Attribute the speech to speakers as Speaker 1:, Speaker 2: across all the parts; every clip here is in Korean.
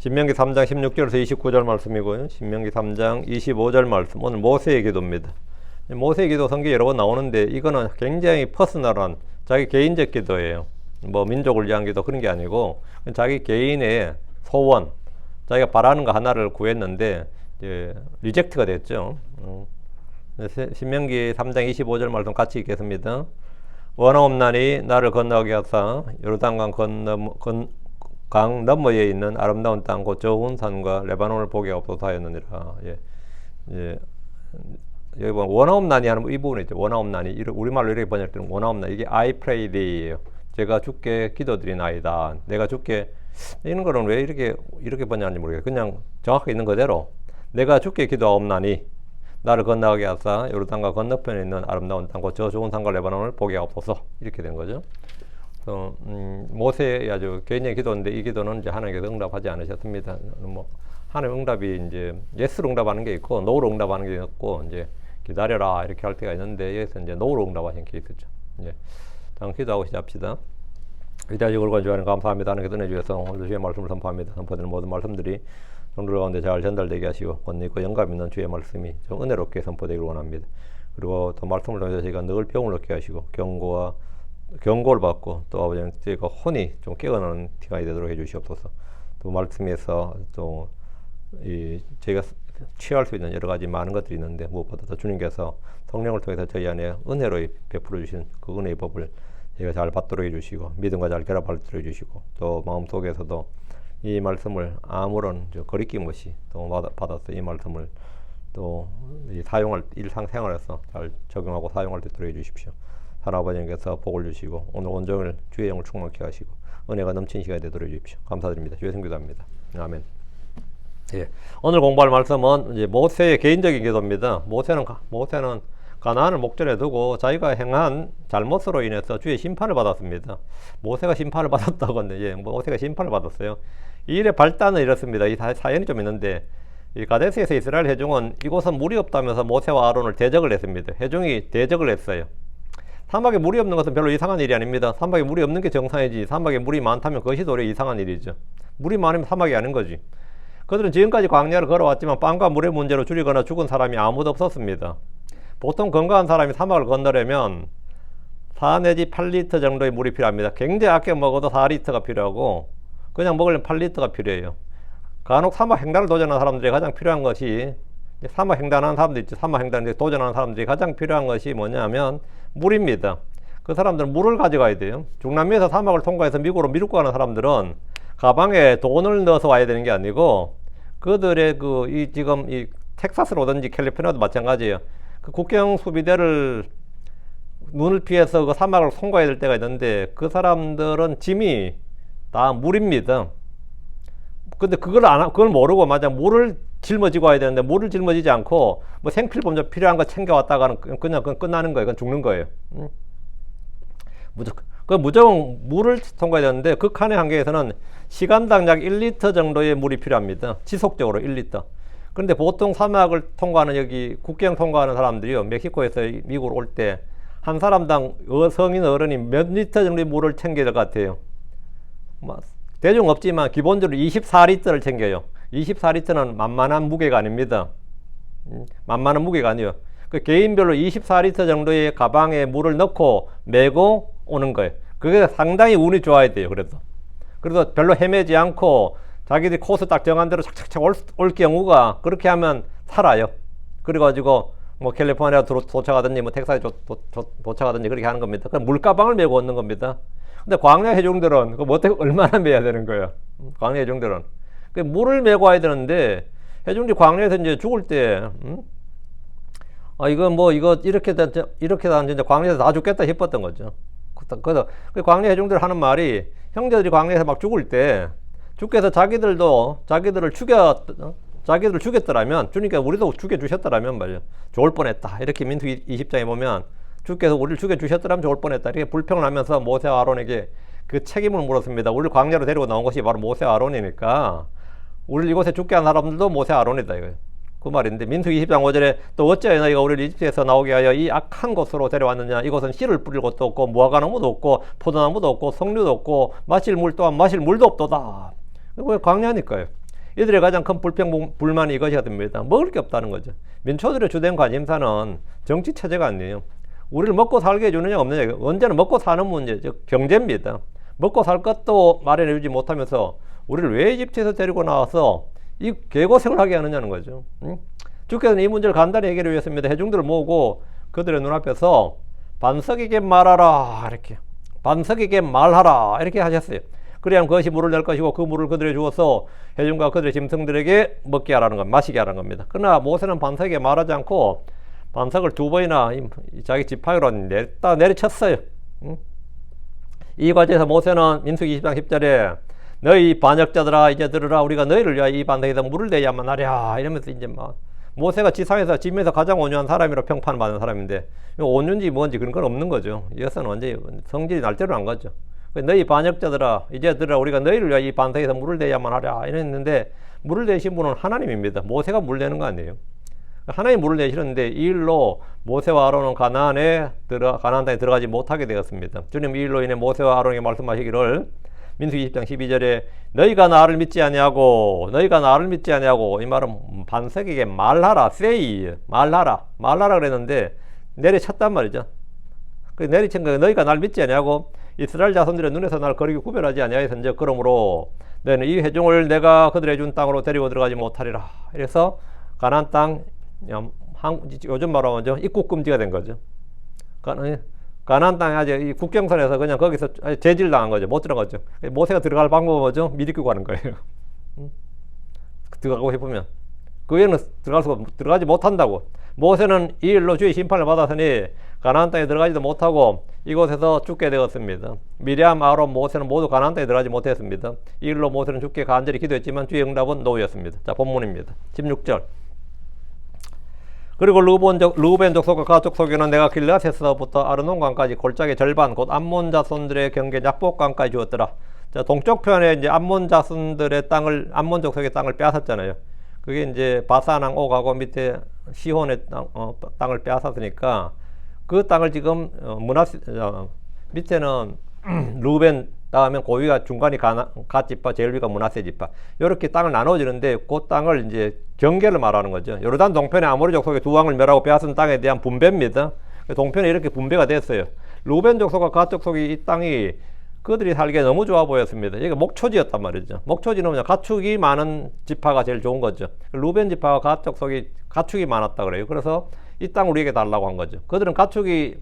Speaker 1: 신명기 3장 16절에서 29절 말씀이고요. 신명기 3장 25절 말씀. 오늘 모세의 기도입니다. 모세의 기도 성경에 여러 번 나오는데 이거는 굉장히 퍼스널한 자기 개인적 기도예요. 뭐 민족을 위한 기도 그런 게 아니고 자기 개인의 소원, 자기가 바라는 거 하나를 구했는데 이제 리젝트가 됐죠. 신명기 3장 25절 말씀 같이 읽겠습니다. 원하옵나니 나를 건너게 하사 요르단강 강 너머에 있는 아름다운 땅 곧 좋은 산과 레바논을 보게 없소서 하였느니라. 여기 보면 원하옵나니 하는 이 부분이 있죠. 원하옵나니 우리말로 이렇게 번역되는 원하옵나니 이게 I pray thee 예요. 제가 주께 기도드리나이다. 내가 주께 이런 거는 왜 이렇게 번역하는지 모르겠어요. 그냥 정확하게 있는 그대로 내가 주께 기도하옵나니 나를 건너게 하사 요르단강 건너편에 있는 아름다운 땅 곧 저 좋은 산과 레바논을 보게 없소서 이렇게 된 거죠. 모세의 아주 개인의 기도인데 이 기도는 이제 하나님께서 응답하지 않으셨습니다. 뭐 하나님 응답이 이제 예스로 응답하는 게 있고 노로 응답하는 게 있고 이제 기다려라 이렇게 할 때가 있는데 여기서 이제 노로 응답하신 게 있었죠. 이제 당 기도하고 시작합시다. 위대하시고 거룩한 주님 감사합니다. 하나님께 은혜 주셔서 오늘 주의 말씀을 선포합니다. 선포되는 모든 말씀들이 성도들 가운데 잘 전달되게 하시고 권위 있고 영감 있는 주의 말씀이 좀 은혜롭게 선포되기를 원합니다. 그리고 또 말씀을 통해서 저희가 늘 병을 얻게 하시고 경고를 받고 또 아버지는 저희가 혼이 좀 깨어나는 시간이 되도록 해주시옵소서. 또 말씀에서 또 저희가 취할 수 있는 여러 가지 많은 것들이 있는데 무엇보다 주님께서 성령을 통해서 저희 안에 은혜로 베풀어 주신 그 은혜의 법을 저희가 잘 받도록 해주시고 믿음과 잘 결합하도록 해주시고 또 마음속에서도 이 말씀을 아무런 거리낌 없이 또 받아서 이 말씀을 또 사용할 일상생활에서 잘 적용하고 사용할 수 있도록 해주십시오. 하나님께서 복을 주시고 오늘 온종일 주의 영을 충만케 하시고 은혜가 넘치는 시간이 되도록 해주십시오. 감사드립니다. 주의 성기도합니다. 아멘. 예. 오늘 공부할 말씀은 이제 모세의 개인적인 기도입니다. 모세는 가나안을 목전에 두고 자기가 행한 잘못으로 인해서 주의 심판을 받았습니다. 모세가 심판을 받았다고 하는데 예, 모세가 심판을 받았어요. 이 일의 발단은 이렇습니다. 이 사연이 좀 있는데 이 가데스에서 이스라엘 회중은 이곳은 물이 없다면서 모세와 아론을 대적을 했습니다. 회중이 대적을 했어요. 사막에 물이 없는 것은 별로 이상한 일이 아닙니다. 사막에 물이 없는 게 정상이지 사막에 물이 많다면 그것이 도리어 이상한 일이죠. 물이 많으면 사막이 아닌 거지. 그들은 지금까지 광야를 걸어왔지만 빵과 물의 문제로 줄이거나 죽은 사람이 아무도 없었습니다. 보통 건강한 사람이 사막을 건너려면 4 내지 8리터 정도의 물이 필요합니다. 굉장히 아껴 먹어도 4리터가 필요하고 그냥 먹으려면 8리터가 필요해요. 간혹 사막 횡단을 도전하는 사람들이 가장 필요한 것이 사막 횡단하는 사람들 있죠. 사막 횡단에 도전하는 사람들이 가장 필요한 것이 뭐냐면 물입니다. 그 사람들은 물을 가져가야 돼요. 중남미에서 사막을 통과해서 미국으로 미루고 가는 사람들은 가방에 돈을 넣어서 와야 되는 게 아니고 그들의 지금 이 텍사스로 오든지 캘리포니아도 마찬가지예요. 그 국경 수비대를 눈을 피해서 그 사막을 통과해야 될 때가 있는데 그 사람들은 짐이 다 물입니다. 근데 그걸 모르고 만약 물을 짊어지고 와야 되는데 물을 짊어지지 않고 뭐 생필품 좀 필요한 거 챙겨왔다가는 그건 끝나는 거예요. 그건 죽는 거예요. 무조건 물을 통과해야 되는데 극한의 한계에서는 시간당 약 1리터 정도의 물이 필요합니다. 지속적으로 1리터. 그런데 보통 사막을 통과하는 여기 국경 통과하는 사람들이요. 멕시코에서 미국으로 올 때 한 사람당 성인 어른이 몇 리터 정도의 물을 챙겨야 될 것 같아요. 대중 없지만 기본적으로 24리터를 챙겨요. 24리터는 만만한 무게가 아닙니다. 만만한 무게가 아니에요. 그 개인별로 24리터 정도의 가방에 물을 넣고 메고 오는 거예요. 그게 상당히 운이 좋아야 돼요. 그래서 별로 헤매지 않고 자기들이 코스 딱 정한 대로 착착착 올 경우가 그렇게 하면 살아요. 그래가지고 뭐 캘리포니아 도착하든지 뭐 텍사스에 도착하든지 그렇게 하는 겁니다. 그럼 물가방을 메고 오는 겁니다. 근데 광야 회중들은 얼마나 메야 되는 거예요. 광야 회중들은 물을 메고 와야 되는데 회중들이 광야에서 이제 죽을 때 이거 이렇게 이제 광야에서 다 죽겠다 싶었던 거죠. 그래서 광야 회중들 하는 말이 형제들이 광야에서 막 죽을 때 주께서 자기들을 죽였더라면 주님께서 우리도 죽여주셨더라면 말이야 좋을 뻔했다. 이렇게 민수기 20장에 보면 주께서 우리를 죽여주셨더라면 좋을 뻔했다. 이렇게 불평을 하면서 모세와 아론에게 그 책임을 물었습니다. 우리를 광야로 데리고 나온 것이 바로 모세와 아론이니까 우리를 이곳에 죽게 한 사람들도 모세와 아론이다 이거예요. 그 말인데 민수기 20장 5절에 또 어찌하여 너희가 우리를 이집트에서 나오게 하여 이 악한 곳으로 데려왔느냐. 이곳은 씨를 뿌릴 곳도 없고 무화과나무도 없고 포도나무도 없고 석류도 없고 마실 물 또한 마실 물도 없도다. 이거 광야니까요. 이들의 가장 큰 불만이 이것이 됩니다. 먹을 게 없다는 거죠. 민초들의 주된 관심사는 정치 체제가 아니에요. 우리를 먹고 살게 해주느냐 없느냐, 언제나 먹고 사는 문제, 즉 경제입니다. 먹고 살 것도 마련해주지 못하면서 우리를 왜 이집트에서 데리고 나와서 이 개고생을 하게 하느냐는 거죠. 주께서는 이 문제를 간단히 해결을 위해서입니다. 회중들을 모으고 그들의 눈앞에서 반석에게 말하라, 이렇게 반석에게 말하라 이렇게 하셨어요. 그래야 그것이 물을 낼 것이고 그 물을 그들에게 주어서 회중과 그들의 짐승들에게 먹게 하라는 것, 마시게 하라는 겁니다. 그러나 모세는 반석에게 말하지 않고 반석을 두 번이나 자기 지팡이로 내리쳤어요. 이 과정에서 모세는 민수기 20장 10절에 너희 반역자들아 이제 들으라, 우리가 너희를 위하여 이 반석에서 물을 내야만 하랴, 이러면서 이제 막 모세가 지상에서 짐에서 가장 온유한 사람이라 평판받은 사람인데 온유인지 뭔지 그런 건 없는 거죠. 이것은 완전히 성질이 날대로 난 거죠. 너희 반역자들아 이제 들으라, 우리가 너희를 위하여 이 반석에서 물을 내야만 하랴 이랬는데, 물을 내신 분은 하나님입니다. 모세가 물 내는 거 아니에요. 하나님 물을 내시는데 이 일로 모세와 아론은 가나안 땅에 들어가지 못하게 되었습니다. 주님 이 일로 인해 모세와 아론에게 말씀하시기를 민수기 20장 12절에 너희가 나를 믿지 아니하고 이 말은 반석에게 말하라, say, 말하라 그랬는데 내리쳤단 말이죠. 그 내리친 거 너희가 날 믿지 아니하고 이스라엘 자손들의 눈에서 날 거리기 구별하지 아니하였은즉 그러므로 너희는 이 회중을 내가 그들의 준 땅으로 데리고 들어가지 못하리라. 그래서 가나안 땅, 요즘 말로 하면 입국 금지가 된 거죠. 가나안 땅에 아직 이 국경선에서 그냥 거기서 제질당한 거죠. 못 들어가죠. 모세가 들어갈 방법은 뭐죠? 미리 끄고 가는 거예요. 들어가고 싶으면 그 외에는 들어가지 못한다고. 모세는 이 일로 주의 심판을 받았으니 가나안 땅에 들어가지도 못하고 이곳에서 죽게 되었습니다. 미리암, 아론, 모세는 모두 가나안 땅에 들어가지 못했습니다. 이 일로 모세는 주께 간절히 기도했지만 주의 응답은 노였습니다. 자, 본문입니다. 16절. 그리고 르우벤 족속과 갓 족속에는 내가 길르앗에서부터 아르논강까지 골짜기 절반 곧 암몬 자손들의 경계 약복강까지 주었더라. 자, 동쪽 편에 이제 암몬 자손들의 땅을, 암몬 족속의 땅을 빼앗았잖아요. 그게 이제 바산왕 옥하고 밑에 시혼의 땅을 빼앗았으니까 그 땅을 지금 밑에는 르우벤, 다음에 고위가 중간이 갓 지파, 제일 위가 므낫세 지파, 이렇게 땅을 나눠지는데 그 땅을 이제 경계를 말하는 거죠. 요르단 동편에 아모리 족속의 두 왕을 멸하고 빼앗은 땅에 대한 분배입니다. 동편에 이렇게 분배가 됐어요. 르우벤 족속과 갓 족속이 이 땅이 그들이 살기에 너무 좋아 보였습니다. 이게 목초지였단 말이죠. 목초지는 뭐냐, 가축이 많은 지파가 제일 좋은 거죠. 르우벤 지파와 갓 족속이 가축이 많았다 그래요. 그래서 이 땅을 우리에게 달라고 한 거죠. 그들은 가축이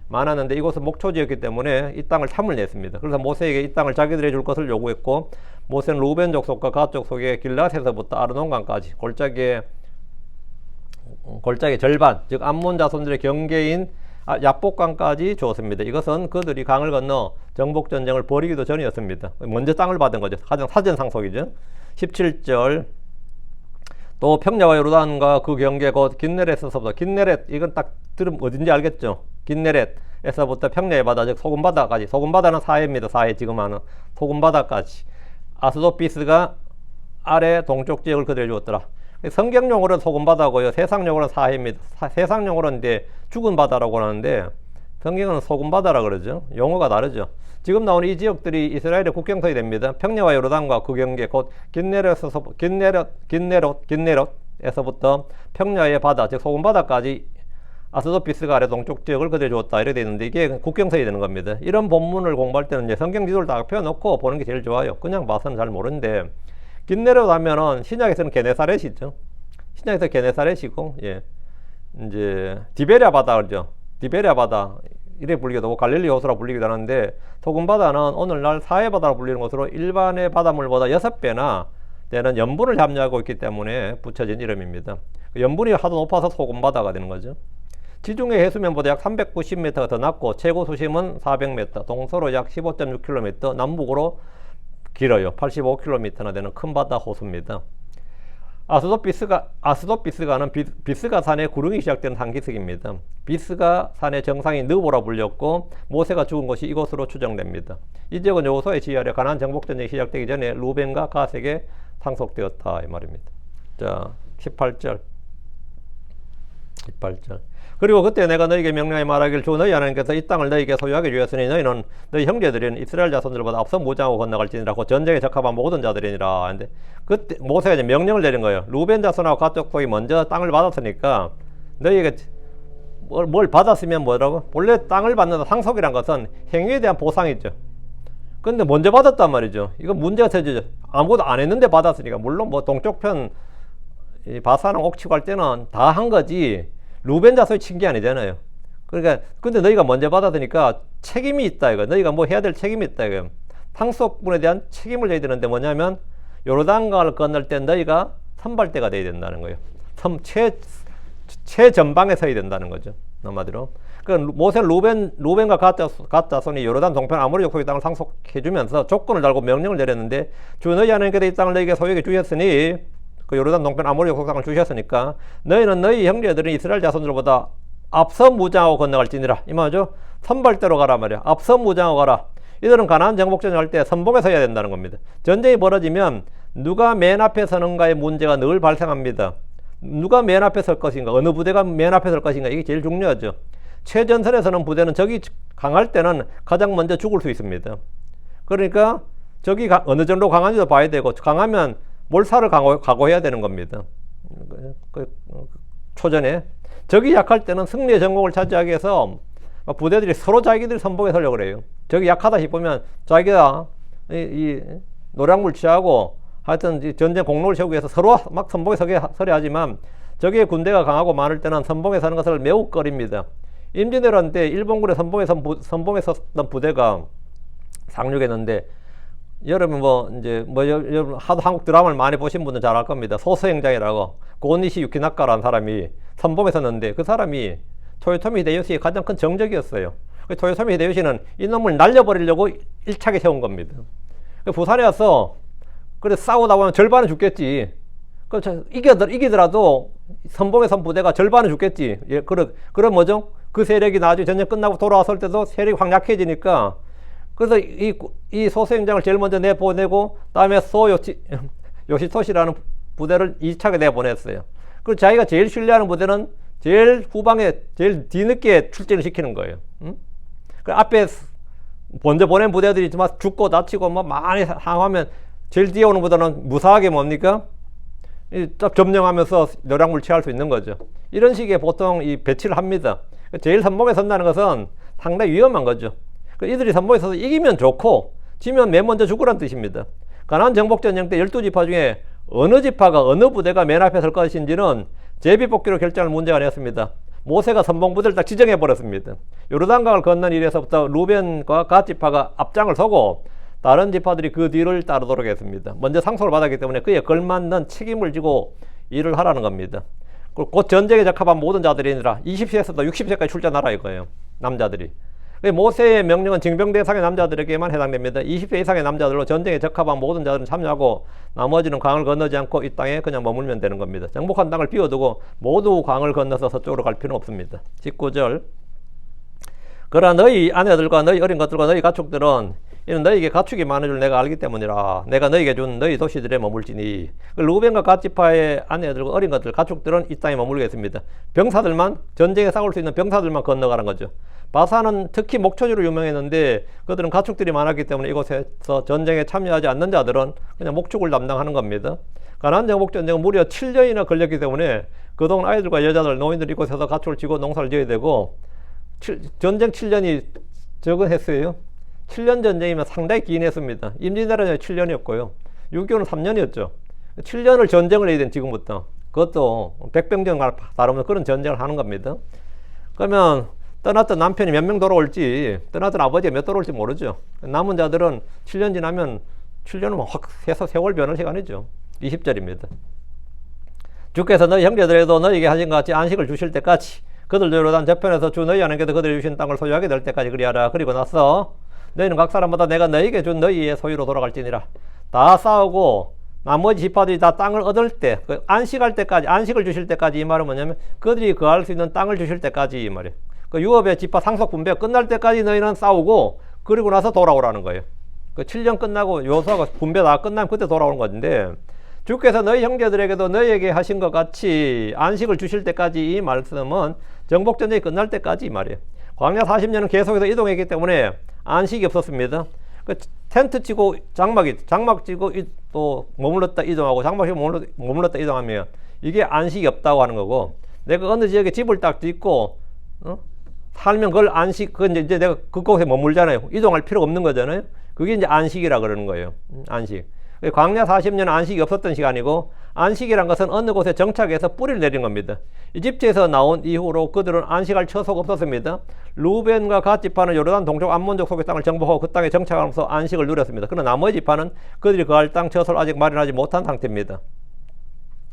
Speaker 1: 많았는데 이곳은 목초지였기 때문에 이 땅을 탐을 냈습니다. 그래서 모세에게 이 땅을 자기들이 줄 것을 요구했고, 모세는 르우벤 족속과 갓 족속의 길앗에서부터 아르논강까지 골짜기 절반, 즉 암몬 자손들의 경계인 약복강까지 주었습니다. 이것은 그들이 강을 건너 정복 전쟁을 벌이기도 전이었습니다. 먼저 땅을 받은 거죠. 가장 사전 상속이죠. 17절. 또 평야와 요르단과 그 경계 곧 긴네렛에서부터, 긴네렛 이건 딱 들으면 어딘지 알겠죠? 긴네렛에서부터 평야의 바다, 즉 소금바다까지. 소금바다는 사해입니다. 사해, 지금 하는 소금바다까지. 아스도피스가 아래 동쪽 지역을 그들에게 주었더라. 성경용어로는 소금바다고요. 세상용어로는 사해입니다. 세상용어로는 이제 죽은 바다라고 하는데 성경은 소금바다라 그러죠. 용어가 다르죠. 지금 나오는 이 지역들이 이스라엘의 국경선이 됩니다. 평야와 요르단과 그 경계 곧 긴네롯에서부터 평야의 바다, 즉 소금바다까지 아스도피스가 아래 동쪽 지역을 그대로 주었다, 이렇게 되어 있는데 이게 국경선이 되는 겁니다. 이런 본문을 공부할 때는 이제 성경 지도를 다 펴놓고 보는 게 제일 좋아요. 그냥 봐서는 잘 모르는데, 긴네롯 하면은 신약에서는 게네사렛이죠. 신약에서 게네사렛이고, 예, 이제 디베랴 바다 그러죠. 디베랴 바다 이래 불리기도 하고 갈릴리 호수라 불리기도 하는데, 소금바다는 오늘날 사해바다로 불리는 것으로 일반의 바닷물보다 6배나 되는 염분을 함유하고 있기 때문에 붙여진 이름입니다. 염분이 하도 높아서 소금바다가 되는 거죠. 지중해 해수면보다 약 390m가 더 낮고 최고 수심은 400m, 동서로 약 15.6km, 남북으로 길어요. 85km나 되는 큰 바다 호수입니다. 아스도비스가는 비스가 산의 구릉이 시작되는 산기슭입니다. 비스가 산의 정상이 느보라 불렸고 모세가 죽은 곳이 이곳으로 추정됩니다. 이 지역은 여호수아의 지휘 아래 가나안 정복전쟁이 시작되기 전에 루벤과 갓에게 상속되었다, 이 말입니다. 자, 18절. 18절. 그리고 그때 내가 너희에게 명령하여 말하기를 주 너희 하나님께서 이 땅을 너희에게 소유하게 주셨으니 너희는 너희 형제들인 이스라엘 자손들보다 앞서 무장하고 건너갈지니라. 전쟁에 적합한 모든 자들이니라. 근데 그때 모세가 이제 명령을 내린 거예요. 루벤 자손하고 갓 족속이 먼저 땅을 받았으니까 너희에게 뭘 받았으면 뭐라고? 원래 땅을 받는 상속이란 것은 행위에 대한 보상이죠. 근데 먼저 받았단 말이죠. 이거 문제가 터지죠. 아무것도 안 했는데 받았으니까. 물론 뭐 동쪽 편 이 바사랑 옥치고 할 때는 다 한 거지 루벤 자손이 친 게 아니잖아요. 그러니까 근데 너희가 먼저 받았으니까 책임이 있다 이거. 너희가 뭐 해야 될 책임이 있다 이거. 상속분에 대한 책임을 져야 되는데 뭐냐면 요르단강을 건널 때 너희가 선발대가 돼야 된다는 거예요. 최전방에 서야 된다는 거죠. 한마디로. 그러니까 모세는 루벤과 갓 자손이 요르단 동편 아모리 족속의 땅을 상속해주면서 조건을 달고 명령을 내렸는데 주 너희 하나님께서 이 땅을 너희에게 소유하게 주셨으니 그 요르단 동편 아모리 족속 땅을 주셨으니까 너희는 너희 형제들은 이스라엘 자손들보다 앞서 무장하고 건너갈지니라. 이 말이죠. 선발대로 가라 말이야. 앞서 무장하고 가라. 이들은 가나안 정복전을 할 때 선봉에 서야 된다는 겁니다. 전쟁이 벌어지면 누가 맨 앞에 서는가의 문제가 늘 발생합니다. 누가 맨 앞에 설 것인가, 어느 부대가 맨 앞에 설 것인가, 이게 제일 중요하죠. 최전선에 서는 부대는 적이 강할 때는 가장 먼저 죽을 수 있습니다. 그러니까 적이 어느 정도 강한지도 봐야 되고, 강하면 몰살을 각오해야 되는 겁니다. 초전에. 적이 약할 때는 승리의 전공을 차지하기 위해서 부대들이 서로 자기들 선봉에 서려고 그래요. 적이 약하다 싶으면 자기가 이 노량물 취하고 하여튼 전쟁 공로를 세우기 위해서 서로 막 선봉에 서려 하지만 적의 군대가 강하고 많을 때는 선봉에 서는 것을 매우 꺼립니다. 임진왜란 때 일본군의 선봉에 섰던 부대가 상륙했는데 여러분 여러분 하도 한국 드라마를 많이 보신 분은 잘 알 겁니다. 소서행장이라고 고니시 유키나카라는 사람이 선봉에 섰는데 그 사람이 토요토미 히데요시의 가장 큰 정적이었어요. 토요토미 히데요시는 이놈을 날려버리려고 일차게 세운 겁니다. 부산에 와서 그래 싸우다 보면 절반은 죽겠지. 이기더라도 선봉에 선 부대가 절반은 죽겠지. 예, 그런 뭐죠? 그 세력이 나중에 전쟁 끝나고 돌아왔을 때도 세력이 확 약해지니까 그래서 이 소수행장을 제일 먼저 내보내고 다음에 요시토시라는 부대를 2차게 내보냈어요. 그리고 자기가 제일 신뢰하는 부대는 제일 후방에 제일 뒤늦게 출전을 시키는 거예요. 그 앞에 먼저 보낸 부대들이 막 죽고 다치고 막 많이 상하면 제일 뒤에 오는 부대는 무사하게 뭡니까? 딱 점령하면서 노량물 취할 수 있는 거죠. 이런 식의 보통 이 배치를 합니다. 제일 선봉에 선다는 것은 상당히 위험한 거죠. 이들이 선봉에 서서 이기면 좋고 지면 맨 먼저 죽으란 뜻입니다. 가나안 정복전쟁 때 12지파 중에 어느 지파가 어느 부대가 맨 앞에 설 것인지는 제비뽑기로 결정할 문제가 아니었습니다. 모세가 선봉부대를 딱 지정해 버렸습니다. 요르단강을 건넌 일에서부터 루벤과 갓 지파가 앞장을 서고 다른 지파들이 그 뒤를 따르도록 했습니다. 먼저 상속을 받았기 때문에 그에 걸맞는 책임을 지고 일을 하라는 겁니다. 곧 전쟁에 적합한 모든 자들이 아니라 20세에서도 60세까지 출전하라 이거예요. 남자들이. 모세의 명령은 징병 대상의 남자들에게만 해당됩니다. 20세 이상의 남자들로 전쟁에 적합한 모든 자들은 참여하고 나머지는 강을 건너지 않고 이 땅에 그냥 머물면 되는 겁니다. 정복한 땅을 비워두고 모두 강을 건너서 서쪽으로 갈 필요는 없습니다. 19절 그러나 너희 아내들과 너희 어린 것들과 너희 가축들은 이는 너희에게 가축이 많은 줄 내가 알기 때문이라. 내가 너희에게 준 너희 도시들에 머물지니. 루벤과 갓 지파의 아내들과 어린 것들, 가축들은 이 땅에 머물겠습니다. 병사들만, 전쟁에 싸울 수 있는 병사들만 건너가는 거죠. 바사는 특히 목초지로 유명했는데 그들은 가축들이 많았기 때문에 이곳에서 전쟁에 참여하지 않는 자들은 그냥 목축을 담당하는 겁니다. 가나안 정복전쟁은 무려 7년이나 걸렸기 때문에 그동안 아이들과 여자들, 노인들이 이곳에서 가축을 지고 농사를 지어야 되고 전쟁 7년이 적은 횟수예요. 7년 전쟁이면 상당히 긴 했습니다. 임진왜란이 7년이었고요. 6.25는 3년이었죠. 7년을 전쟁을 해야 된 지금부터. 그것도 백병전과 다르면 그런 전쟁을 하는 겁니다. 그러면 떠났던 남편이 몇 명 돌아올지, 떠났던 아버지가 몇 돌아올지 모르죠. 남은 자들은 7년 지나면 7년은 확 해서 세월 변할 시간이죠. 20절입니다. 주께서 너희 형제들에도 너희에게 하신 것 같이 안식을 주실 때까지 그들도 요르단 저편에서 주 너희 하나님께서 그들이 주신 땅을 소유하게 될 때까지 그리하라. 그리고 나서 너희는 각 사람마다 내가 너희에게 준 너희의 소유로 돌아갈지니라. 다 싸우고 나머지 지파들이 다 땅을 얻을 때, 안식할 때까지, 안식을 주실 때까지, 이 말은 뭐냐면 그들이 거할 수 있는 땅을 주실 때까지 이 말이에요. 그 유업의 지파 상속 분배가 끝날 때까지 너희는 싸우고 그리고 나서 돌아오라는 거예요. 그 7년 끝나고 요소하고 분배 다 끝나면 그때 돌아오는 건데 주께서 너희 형제들에게도 너희에게 하신 것 같이 안식을 주실 때까지, 이 말씀은 정복전쟁이 끝날 때까지 이 말이에요. 광야 40년은 계속해서 이동했기 때문에 안식이 없었습니다. 그 텐트 치고 장막 치고 또 머물렀다 이동하고, 장막 치고 머물렀다 이동하면 이게 안식이 없다고 하는 거고, 내가 어느 지역에 집을 딱 짓고 살면 그걸 그건 이제 내가 그곳에 머물잖아요. 이동할 필요가 없는 거잖아요. 그게 이제 안식이라 그러는 거예요. 안식. 광야 40년은 안식이 없었던 시간이고, 안식이란 것은 어느 곳에 정착해서 뿌리를 내린 겁니다. 이집트에서 나온 이후로 그들은 안식할 처소가 없었습니다. 루벤과 갓 지파는 요르단 동쪽 암몬족 속의 땅을 정복하고 그 땅에 정착하면서 안식을 누렸습니다. 그러나 나머지 지파는 그들이 거할 땅 처소를 아직 마련하지 못한 상태입니다.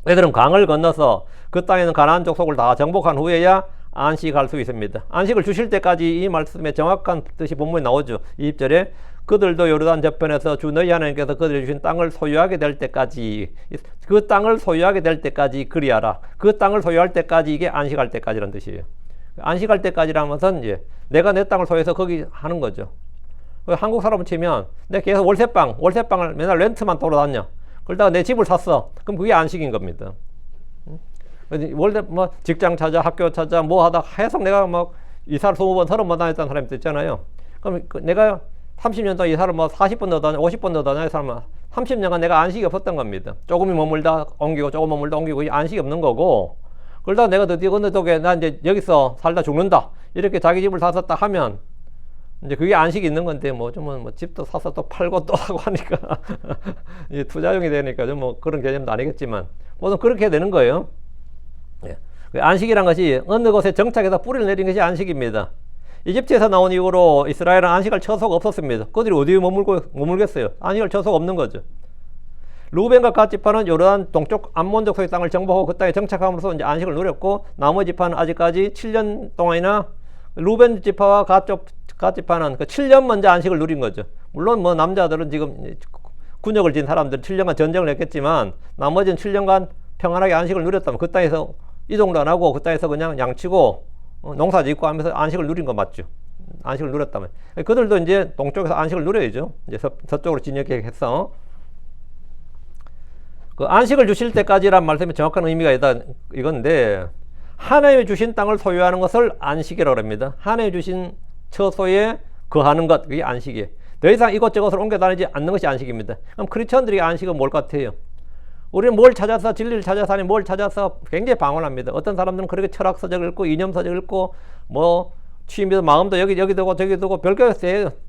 Speaker 1: 애들은 강을 건너서 그 땅에 있는 가나안 족속을 다 정복한 후에야 안식할 수 있습니다. 안식을 주실 때까지, 이 말씀의 정확한 뜻이 본문에 나오죠. 20절에 그들도 요르단 저편에서 주 너희 하나님께서 그들이 주신 땅을 소유하게 될 때까지, 그 땅을 소유하게 될 때까지 그리하라. 그 땅을 소유할 때까지, 이게 안식할 때까지라는 뜻이에요. 안식할 때까지라는 것은 이제 내가 내 땅을 소유해서 거기 하는 거죠. 한국 사람은 치면 내가 계속 월세방을 맨날 렌트만 돌아다녀. 그러다가 내 집을 샀어. 그럼 그게 안식인 겁니다. 원래 뭐 직장 찾아, 학교 찾아, 뭐 하다 계속 내가 막 이사를 20번, 30번 다녔다는 사람도 있잖아요. 그럼 내가 30년 동안 이사를 뭐 40번 더 다녀, 50번 더 다녀, 사람은 30년간 내가 안식이 없었던 겁니다. 조금 머물다 옮기고, 조금 머물다 옮기고, 안식이 없는 거고, 그러다가 내가 드디어 어느 쪽에 나 이제 여기서 살다 죽는다, 이렇게 자기 집을 샀었다 하면 이제 그게 안식이 있는 건데, 뭐 좀 뭐 집도 사서 또 팔고 또 하고 하니까 이제 투자용이 되니까 좀 뭐 그런 개념도 아니겠지만, 뭐 그렇게 되는 거예요. 예. 안식이란 것이 어느 곳에 정착해서 뿌리를 내린 것이 안식입니다. 이집트에서 나온 이후로 이스라엘은 안식할 처소가 없었습니다. 그들이 어디에 머물겠어요? 안식할 처소가 없는 거죠. 루벤과 갓 지파는 요르단 동쪽 암몬족 소의 땅을 정복하고 그 땅에 정착함으로써 이제 안식을 누렸고, 나머지 지파는 아직까지 7년 동안이나, 루벤 지파와 갓 지파는 그 7년 먼저 안식을 누린 거죠. 물론 뭐 남자들은 지금 군역을 진 사람들 7년간 전쟁을 했겠지만, 나머지는 7년간 평안하게 안식을 누렸다면 그 땅에서 이동도 안 하고 그 땅에서 그냥 양치고 농사 짓고 하면서 안식을 누린 거 맞죠. 안식을 누렸다면 그들도 이제 동쪽에서 안식을 누려야죠. 이제 서쪽으로 진역해서 그 안식을 주실 때까지란 말씀에 정확한 의미가 있다 이건데, 하나님이 주신 땅을 소유하는 것을 안식이라고 합니다. 하나님이 주신 처소에 거하는 것, 그게 안식이에요. 더 이상 이곳저곳을 옮겨 다니지 않는 것이 안식입니다. 그럼 크리스천들이 안식은 뭘 같아요? 우리는 뭘 찾아서, 진리를 찾아서, 아니 뭘 찾아서 굉장히 방언합니다. 어떤 사람들은 그렇게 철학서적 읽고 이념서적 읽고 뭐 취미도 마음도 여기 두고 저기 두고 별거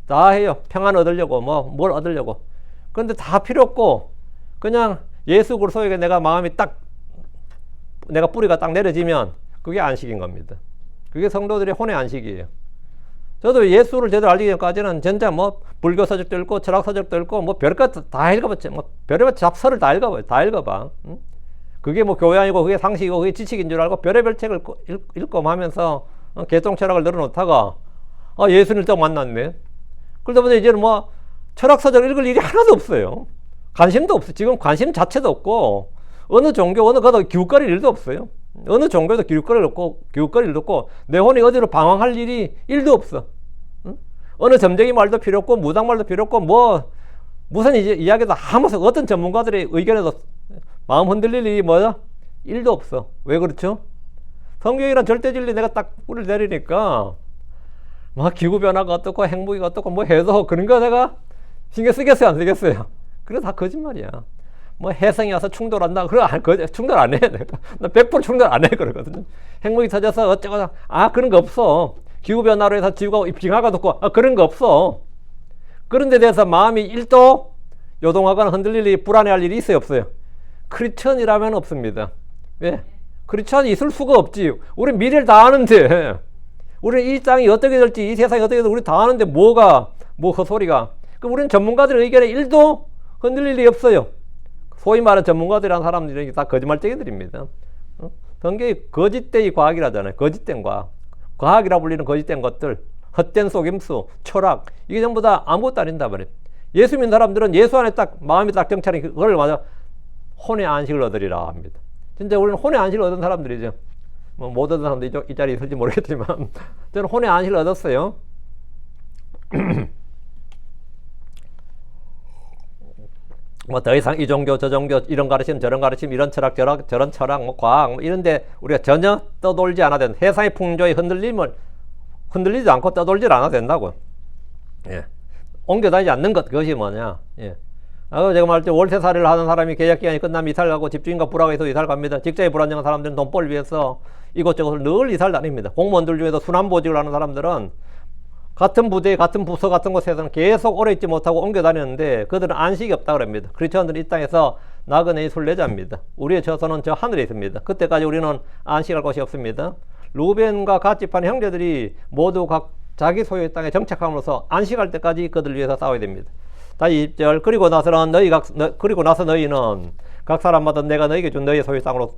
Speaker 1: 다 해요. 평안 얻으려고, 뭐 뭘 얻으려고. 그런데 다 필요 없고 그냥 예수 그리스도에게 내가 마음이 딱, 내가 뿌리가 딱 내려지면 그게 안식인 겁니다. 그게 성도들의 혼의 안식이에요. 저도 예수를 제대로 알기 전까지는 진짜 뭐 불교 서적도 읽고 철학 서적도 읽고 뭐 별것 다 읽어봤지. 뭐 별의별 잡서를 다 읽어봐요. 다 읽어봐. 응? 그게 뭐 교회 아니고 그게 상식이고 그게 지식인 줄 알고 별의별 책을 읽고 하면서 개똥 철학을 늘어놓다가 예수를 또 만났네. 그러다 보니 이제는 뭐 철학 서적 읽을 일이 하나도 없어요. 관심도 없어. 지금 관심 자체도 없고, 어느 종교 어느 가도 기웃거릴 일도 없어요. 어느 종교에도 기웃거릴 일도 없고, 내 혼이 어디로 방황할 일이 1도 없어. 응? 어느 점쟁이 말도 필요 없고, 무당 말도 필요 없고, 뭐 무슨 이야기도 아무서 어떤 전문가들의 의견에도 마음 흔들릴 일이 뭐야? 1도 없어. 왜 그렇죠? 성경이란 절대 진리 내가 딱 뿌리를 내리니까 막 기후 변화가 어떻고 행복이 어떻고 뭐 해도 그런 거 내가 신경 쓰겠어요, 안 쓰겠어요? 그래 다 거짓말이야. 뭐 해성이 와서 충돌한다. 그래 충돌 안 해. 나 100% 충돌 안 해 그러거든요. 핵무기 터져서 어쩌고 그런 거 없어. 기후 변화로 해서 지구가 빙하가 돋고 그런 거 없어. 그런 데 대해서 마음이 1도 요동하거나 흔들릴 일이, 불안해할 일이 있어요, 없어요? 크리스천이라면 없습니다. 왜? 크리스천이 있을 수가 없지. 우리 미래를 다 아는데, 우리는 이 땅이 어떻게 될지, 이 세상이 어떻게 될지 우리 다 아는데 뭐가 뭐 헛소리가. 그럼 우리는 전문가들의 의견에 1도 흔들릴 일이 없어요. 소위 말하는 전문가들이라는 사람들이 다 거짓말쟁이들입니다. 성경이 거짓된 과학이라잖아요. 거짓된 과학. 과학이라 불리는 거짓된 것들, 헛된 속임수, 철학, 이게 전부 다 아무것도 아닌다 말이에요. 예수 믿는 사람들은 예수 안에 딱 마음이 딱 정착이, 그걸 맞아 혼의 안식을 얻으리라 합니다. 진짜 우리는 혼의 안식을 얻은 사람들이죠. 뭐 못 얻은 사람도 이 자리에 있을지 모르겠지만 저는 혼의 안식을 얻었어요. 뭐 더 이상 이 종교 저 종교 이런 가르침 저런 가르침 이런 철학 저런 철학 뭐 과학 뭐 이런데 우리가 전혀 떠돌지 않아야 된다. 세상의 풍조에 흔들리지 않고 떠돌지 않아도 된다고. 예. 옮겨다니지 않는 것, 그것이 뭐냐. 예. 제가 말할 때 월세살이를 하는 사람이 계약기간이 끝나면 이사를 가고 집주인과 불화가 있어서 이사를 갑니다. 직장이 불안정한 사람들은 돈벌을 위해서 이곳저곳을 늘 이사를 다닙니다. 공무원들 중에도 순환보직을 하는 사람들은 같은 부대, 같은 부서, 같은 곳에서는 계속 오래 있지 못하고 옮겨 다니는데 그들은 안식이 없다 그럽니다. 크리스천들은 이 땅에서 나그네의 순례자입니다. 우리의 처소는 저 하늘에 있습니다. 그때까지 우리는 안식할 곳이 없습니다. 루벤과 갓 지파의 형제들이 모두 각 자기 소유의 땅에 정착함으로써 안식할 때까지 그들을 위해서 싸워야 됩니다. 다시 1절 그리고 나서 너희는 각 사람마다 내가 너희에게 준 너희의 소유의 땅으로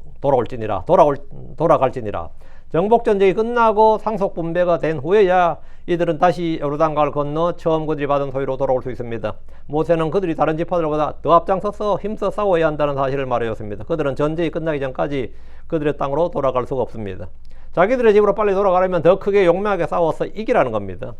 Speaker 1: 돌아갈지니라. 정복전쟁이 끝나고 상속분배가 된 후에야 이들은 다시 요르단강을 건너 처음 그들이 받은 소유로 돌아올 수 있습니다. 모세는 그들이 다른 지파들보다 더 앞장서서 힘써 싸워야 한다는 사실을 말해줬습니다. 그들은 전쟁이 끝나기 전까지 그들의 땅으로 돌아갈 수가 없습니다. 자기들의 집으로 빨리 돌아가려면 더 크게 용맹하게 싸워서 이기라는 겁니다.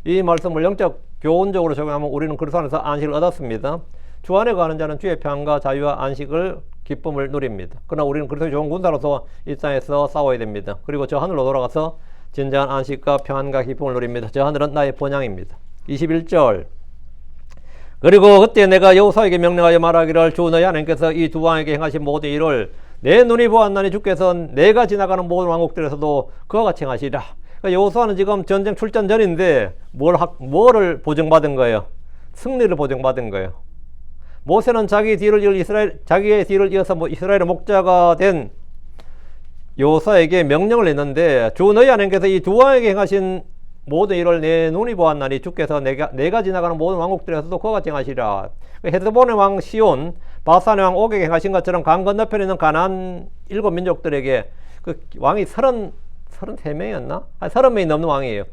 Speaker 1: 이 말씀을 영적 교훈적으로 적용하면 우리는 그리스도 안에서 안식을 얻었습니다. 주 안에 거하는 자는 주의 평안과 자유와 안식을 기쁨을 누립니다. 그러나 우리는 그리스도의 좋은 군사로서 이 땅에서 싸워야 됩니다. 그리고 저 하늘로 돌아가서 진정한 안식과 평안과 기쁨을 누립니다. 저 하늘은 나의 본향입니다. 21절 그리고 그때 내가 여호수아에게 명령하여 말하기를 주 너희 하나님께서 이 두 왕에게 행하신 모든 일을 내 눈이 보았나니 주께서 내가 지나가는 모든 왕국들에서도 그와 같이 행하시리라. 그러니까 여호수아는 지금 전쟁 출전 전인데 뭐를 보증받은 거예요? 승리를 보증받은 거예요. 모세는 자기의 뒤를 이어서 이스라엘의 목자가 된 여호수아에게 명령을 했는데 주 너희 하나님께서 이 두 왕에게 행하신 모든 일을 내 눈이 보았나니 주께서 내가 지나가는 모든 왕국들에서도 그와 같이 행하시리라. 헤스본의 왕 시온, 바산의 왕 옥에게 행하신 것처럼 강 건너편에 있는 가나안 7민족들에게 그 왕이 33명이었나? 30명이 넘는 왕이에요.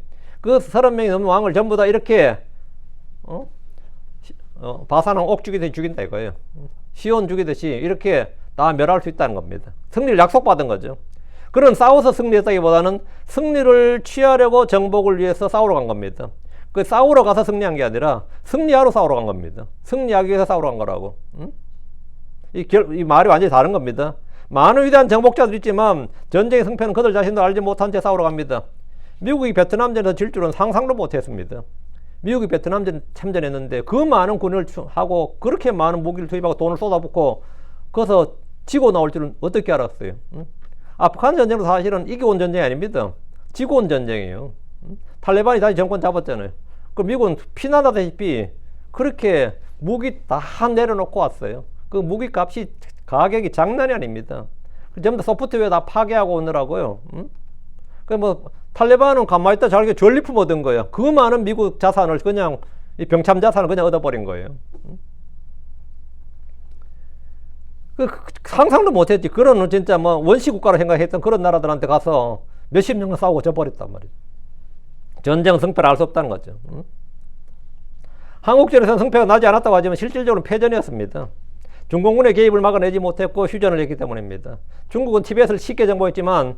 Speaker 1: 그 30명이 넘는 왕을 전부 다 이렇게 바산왕 옥 죽이듯이 죽인다 이거예요. 시온 죽이듯이 이렇게 다 멸할 수 있다는 겁니다. 승리를 약속받은 거죠. 그런 싸워서 승리했다기보다는 승리를 취하려고 정복을 위해서 싸우러 간 겁니다. 그 싸우러 가서 승리한 게 아니라 승리하러 싸우러 간 겁니다. 승리하기 위해서 싸우러 간 거라고. 이 말이 완전히 다른 겁니다. 많은 위대한 정복자들이 있지만 전쟁의 승패는 그들 자신도 알지 못한 채 싸우러 갑니다. 미국이 베트남전에서 질 줄은 상상도 못했습니다. 미국이 베트남전 참전했는데 그 많은 군을 하고 그렇게 많은 무기를 투입하고 돈을 쏟아붓고 거기서 지고 나올 줄은 어떻게 알았어요? 아프간 전쟁도 사실은 이겨온 전쟁이 아닙니다. 지고 온 전쟁이에요. 탈레반이 다시 정권 잡았잖아요. 그 미국은 피난하다시피 그렇게 무기 다 내려놓고 왔어요. 그 무기 값이 가격이 장난이 아닙니다. 전부 다 소프트웨어 다 파괴하고 오느라고요. 탈레반은 가만히 있다 자기가 전리품 얻은 거예요. 그 많은 미국 자산을 그냥 이 병참 자산을 그냥 얻어버린 거예요. 상상도 못했지. 그런 진짜 원시 국가로 생각했던 그런 나라들한테 가서 몇십 년간 싸우고 져버렸단 말이죠. 전쟁 승패를 알 수 없다는 거죠. 한국전에서는 승패가 나지 않았다고 하지만 실질적으로는 패전이었습니다. 중공군의 개입을 막아내지 못했고 휴전을 했기 때문입니다. 중국은 티벳을 쉽게 정복했지만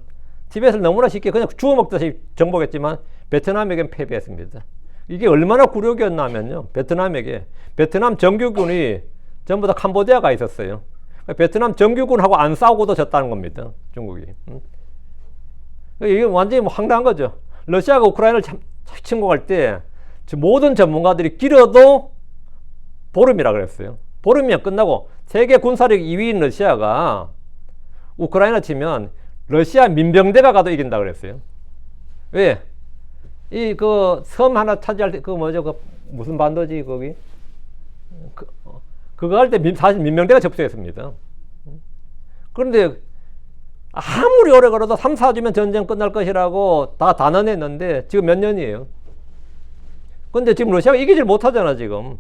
Speaker 1: 티벳을 너무나 쉽게 그냥 주워 먹듯이 정복했지만 베트남에겐 패배했습니다. 이게 얼마나 굴욕이었냐면요. 베트남 정규군이 전부 다 캄보디아가 있었어요. 베트남 정규군하고 안 싸우고도 졌다는 겁니다. 중국이. 이게 완전히 황당한 거죠. 러시아가 우크라이나를 침공할 때 모든 전문가들이 길어도 보름이라 그랬어요. 보름이면 끝나고 세계 군사력 2위인 러시아가 우크라이나 치면 러시아 민병대가 가도 이긴다 그랬어요. 왜? 그 섬 하나 차지할 때 무슨 반도지 거기? 그거 할 때 사실 민병대가 접수했습니다. 그런데 아무리 오래 걸어도 3, 4주면 전쟁 끝날 것이라고 다 단언했는데 지금 몇 년이에요? 근데 지금 러시아가 이기질 못하잖아 지금.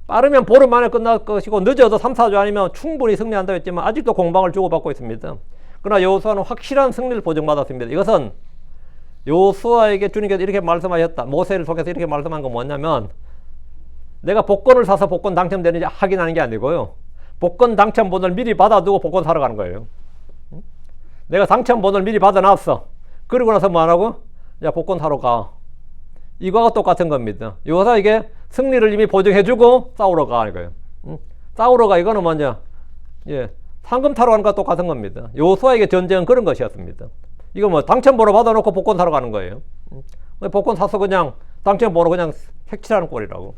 Speaker 1: 빠르면 보름 만에 끝날 것이고 늦어도 3, 4주 아니면 충분히 승리한다고 했지만 아직도 공방을 주고받고 있습니다. 그러나 여호수아는 확실한 승리를 보증받았습니다. 이것은 여호수아에게 주님께서 이렇게 말씀하셨다. 모세를 통해서 이렇게 말씀한 건 뭐냐면 내가 복권을 사서 복권 당첨되는지 확인하는 게 아니고요. 복권 당첨번호를 미리 받아두고 복권 사러 가는 거예요. 내가 당첨번호를 미리 받아놨어. 그러고 나서 뭐 하라고? 야, 복권 사러 가. 이거하고 똑같은 겁니다. 여호수아에게 승리를 이미 보증해주고 싸우러 가. 이거예요. 싸우러가 이거는 뭐냐? 예, 상금 타러 가는 것과 똑같은 겁니다. 여호수아에게 전쟁은 그런 것이었습니다. 이거 뭐 당첨번호 받아놓고 복권 사러 가는 거예요. 복권 사서 그냥 당첨번호 그냥 색칠하는 꼴이라고.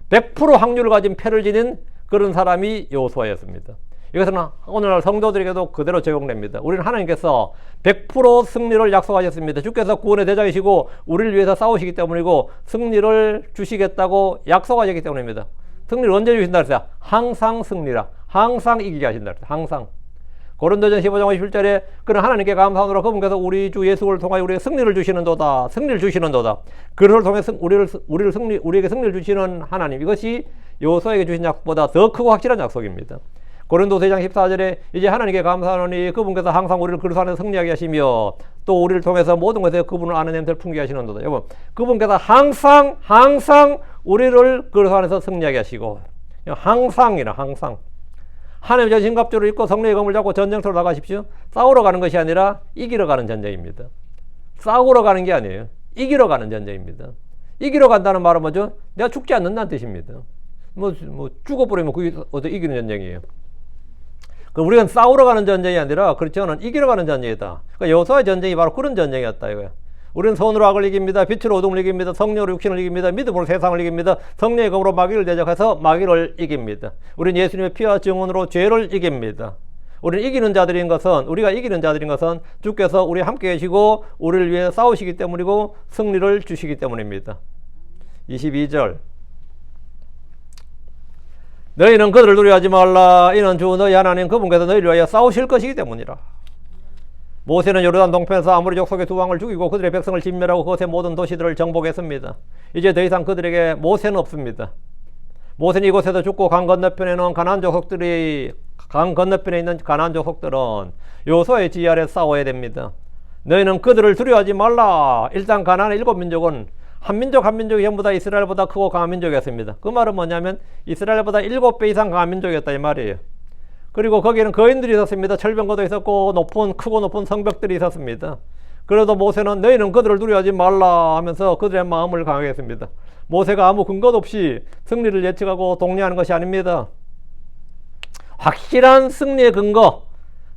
Speaker 1: 100% 확률을 가진 패를 지닌 그런 사람이 여호수아였습니다. 이것은 오늘날 성도들에게도 그대로 적용됩니다. 우리는 하나님께서 100% 승리를 약속하셨습니다. 주께서 구원의 대장이시고 우리를 위해서 싸우시기 때문이고 승리를 주시겠다고 약속하셨기 때문입니다. 승리를 언제 주신다 그랬어요? 항상 승리라. 항상 이기게 하신다 그랬어요. 항상. 고린도전 15장 57절에 그는 하나님께 감사하노라. 그분께서 우리 주 예수를 통하여 우리에게 승리를 주시는도다. 승리를 주시는도다. 그를 통해 우리에게 승리를 주시는 하나님. 이것이 여호수아에게 주신 약속보다 더 크고 확실한 약속입니다. 고린도서 2장 14절에 이제 하나님께 감사하노니 그분께서 항상 우리를 그리스도 안에서 승리하게 하시며 또 우리를 통해서 모든 것에 그분을 아는 냄새를 풍기게 하시는도다. 여러분, 그분께서 항상 우리를 그리스도 안에서 승리하게 하시고, 항상이나 항상. 하나님의 전신갑주를 입고 성령의 검을 잡고 전쟁터로 나가십시오. 싸우러 가는 것이 아니라 이기러 가는 전쟁입니다. 싸우러 가는 게 아니에요. 이기러 가는 전쟁입니다. 이기러 간다는 말은 뭐죠? 내가 죽지 않는다는 뜻입니다. 뭐 죽어버리면 그게 어디 이기는 전쟁이에요. 우리는 싸우러 가는 전쟁이 아니라 그렇지 않은 이기러 가는 전쟁이다. 그러니까 여호수아의 전쟁이 바로 그런 전쟁이었다 이거야. 우리는 손으로 악을 이깁니다. 빛으로 어둠을 이깁니다. 성령으로 육신을 이깁니다. 믿음으로 세상을 이깁니다. 성령의 검으로 마귀를 대적해서 마귀를 이깁니다. 우리는 예수님의 피와 증언으로 죄를 이깁니다. 우리는 이기는 자들인 것은, 우리가 이기는 자들인 것은 주께서 우리 함께 계시고 우리를 위해 싸우시기 때문이고 승리를 주시기 때문입니다. 22절. 너희는 그들을 두려워하지 말라. 이는 주 너희 하나님 그분께서 너희를 위하여 싸우실 것이기 때문이라. 모세는 요르단 동편에서 아모리 족속의 두 왕을 죽이고 그들의 백성을 진멸하고 그것의 모든 도시들을 정복했습니다. 이제 더 이상 그들에게 모세는 없습니다. 모세는 이곳에서 죽고 강 건너편에 있는 가나안 족속들은 여호수아의 지휘 아래 싸워야 됩니다. 너희는 그들을 두려워하지 말라. 일단 가나안의 7민족은 한 민족이 전부 다 이스라엘보다 크고 강한 민족이었습니다. 그 말은 뭐냐면 이스라엘보다 7배 이상 강한 민족이었다 이 말이에요. 그리고 거기에는 거인들이 있었습니다. 철병거도 있었고 크고 높은 성벽들이 있었습니다. 그래도 모세는 너희는 그들을 두려워하지 말라 하면서 그들의 마음을 강하게 했습니다. 모세가 아무 근거도 없이 승리를 예측하고 독려하는 것이 아닙니다. 확실한 승리의 근거.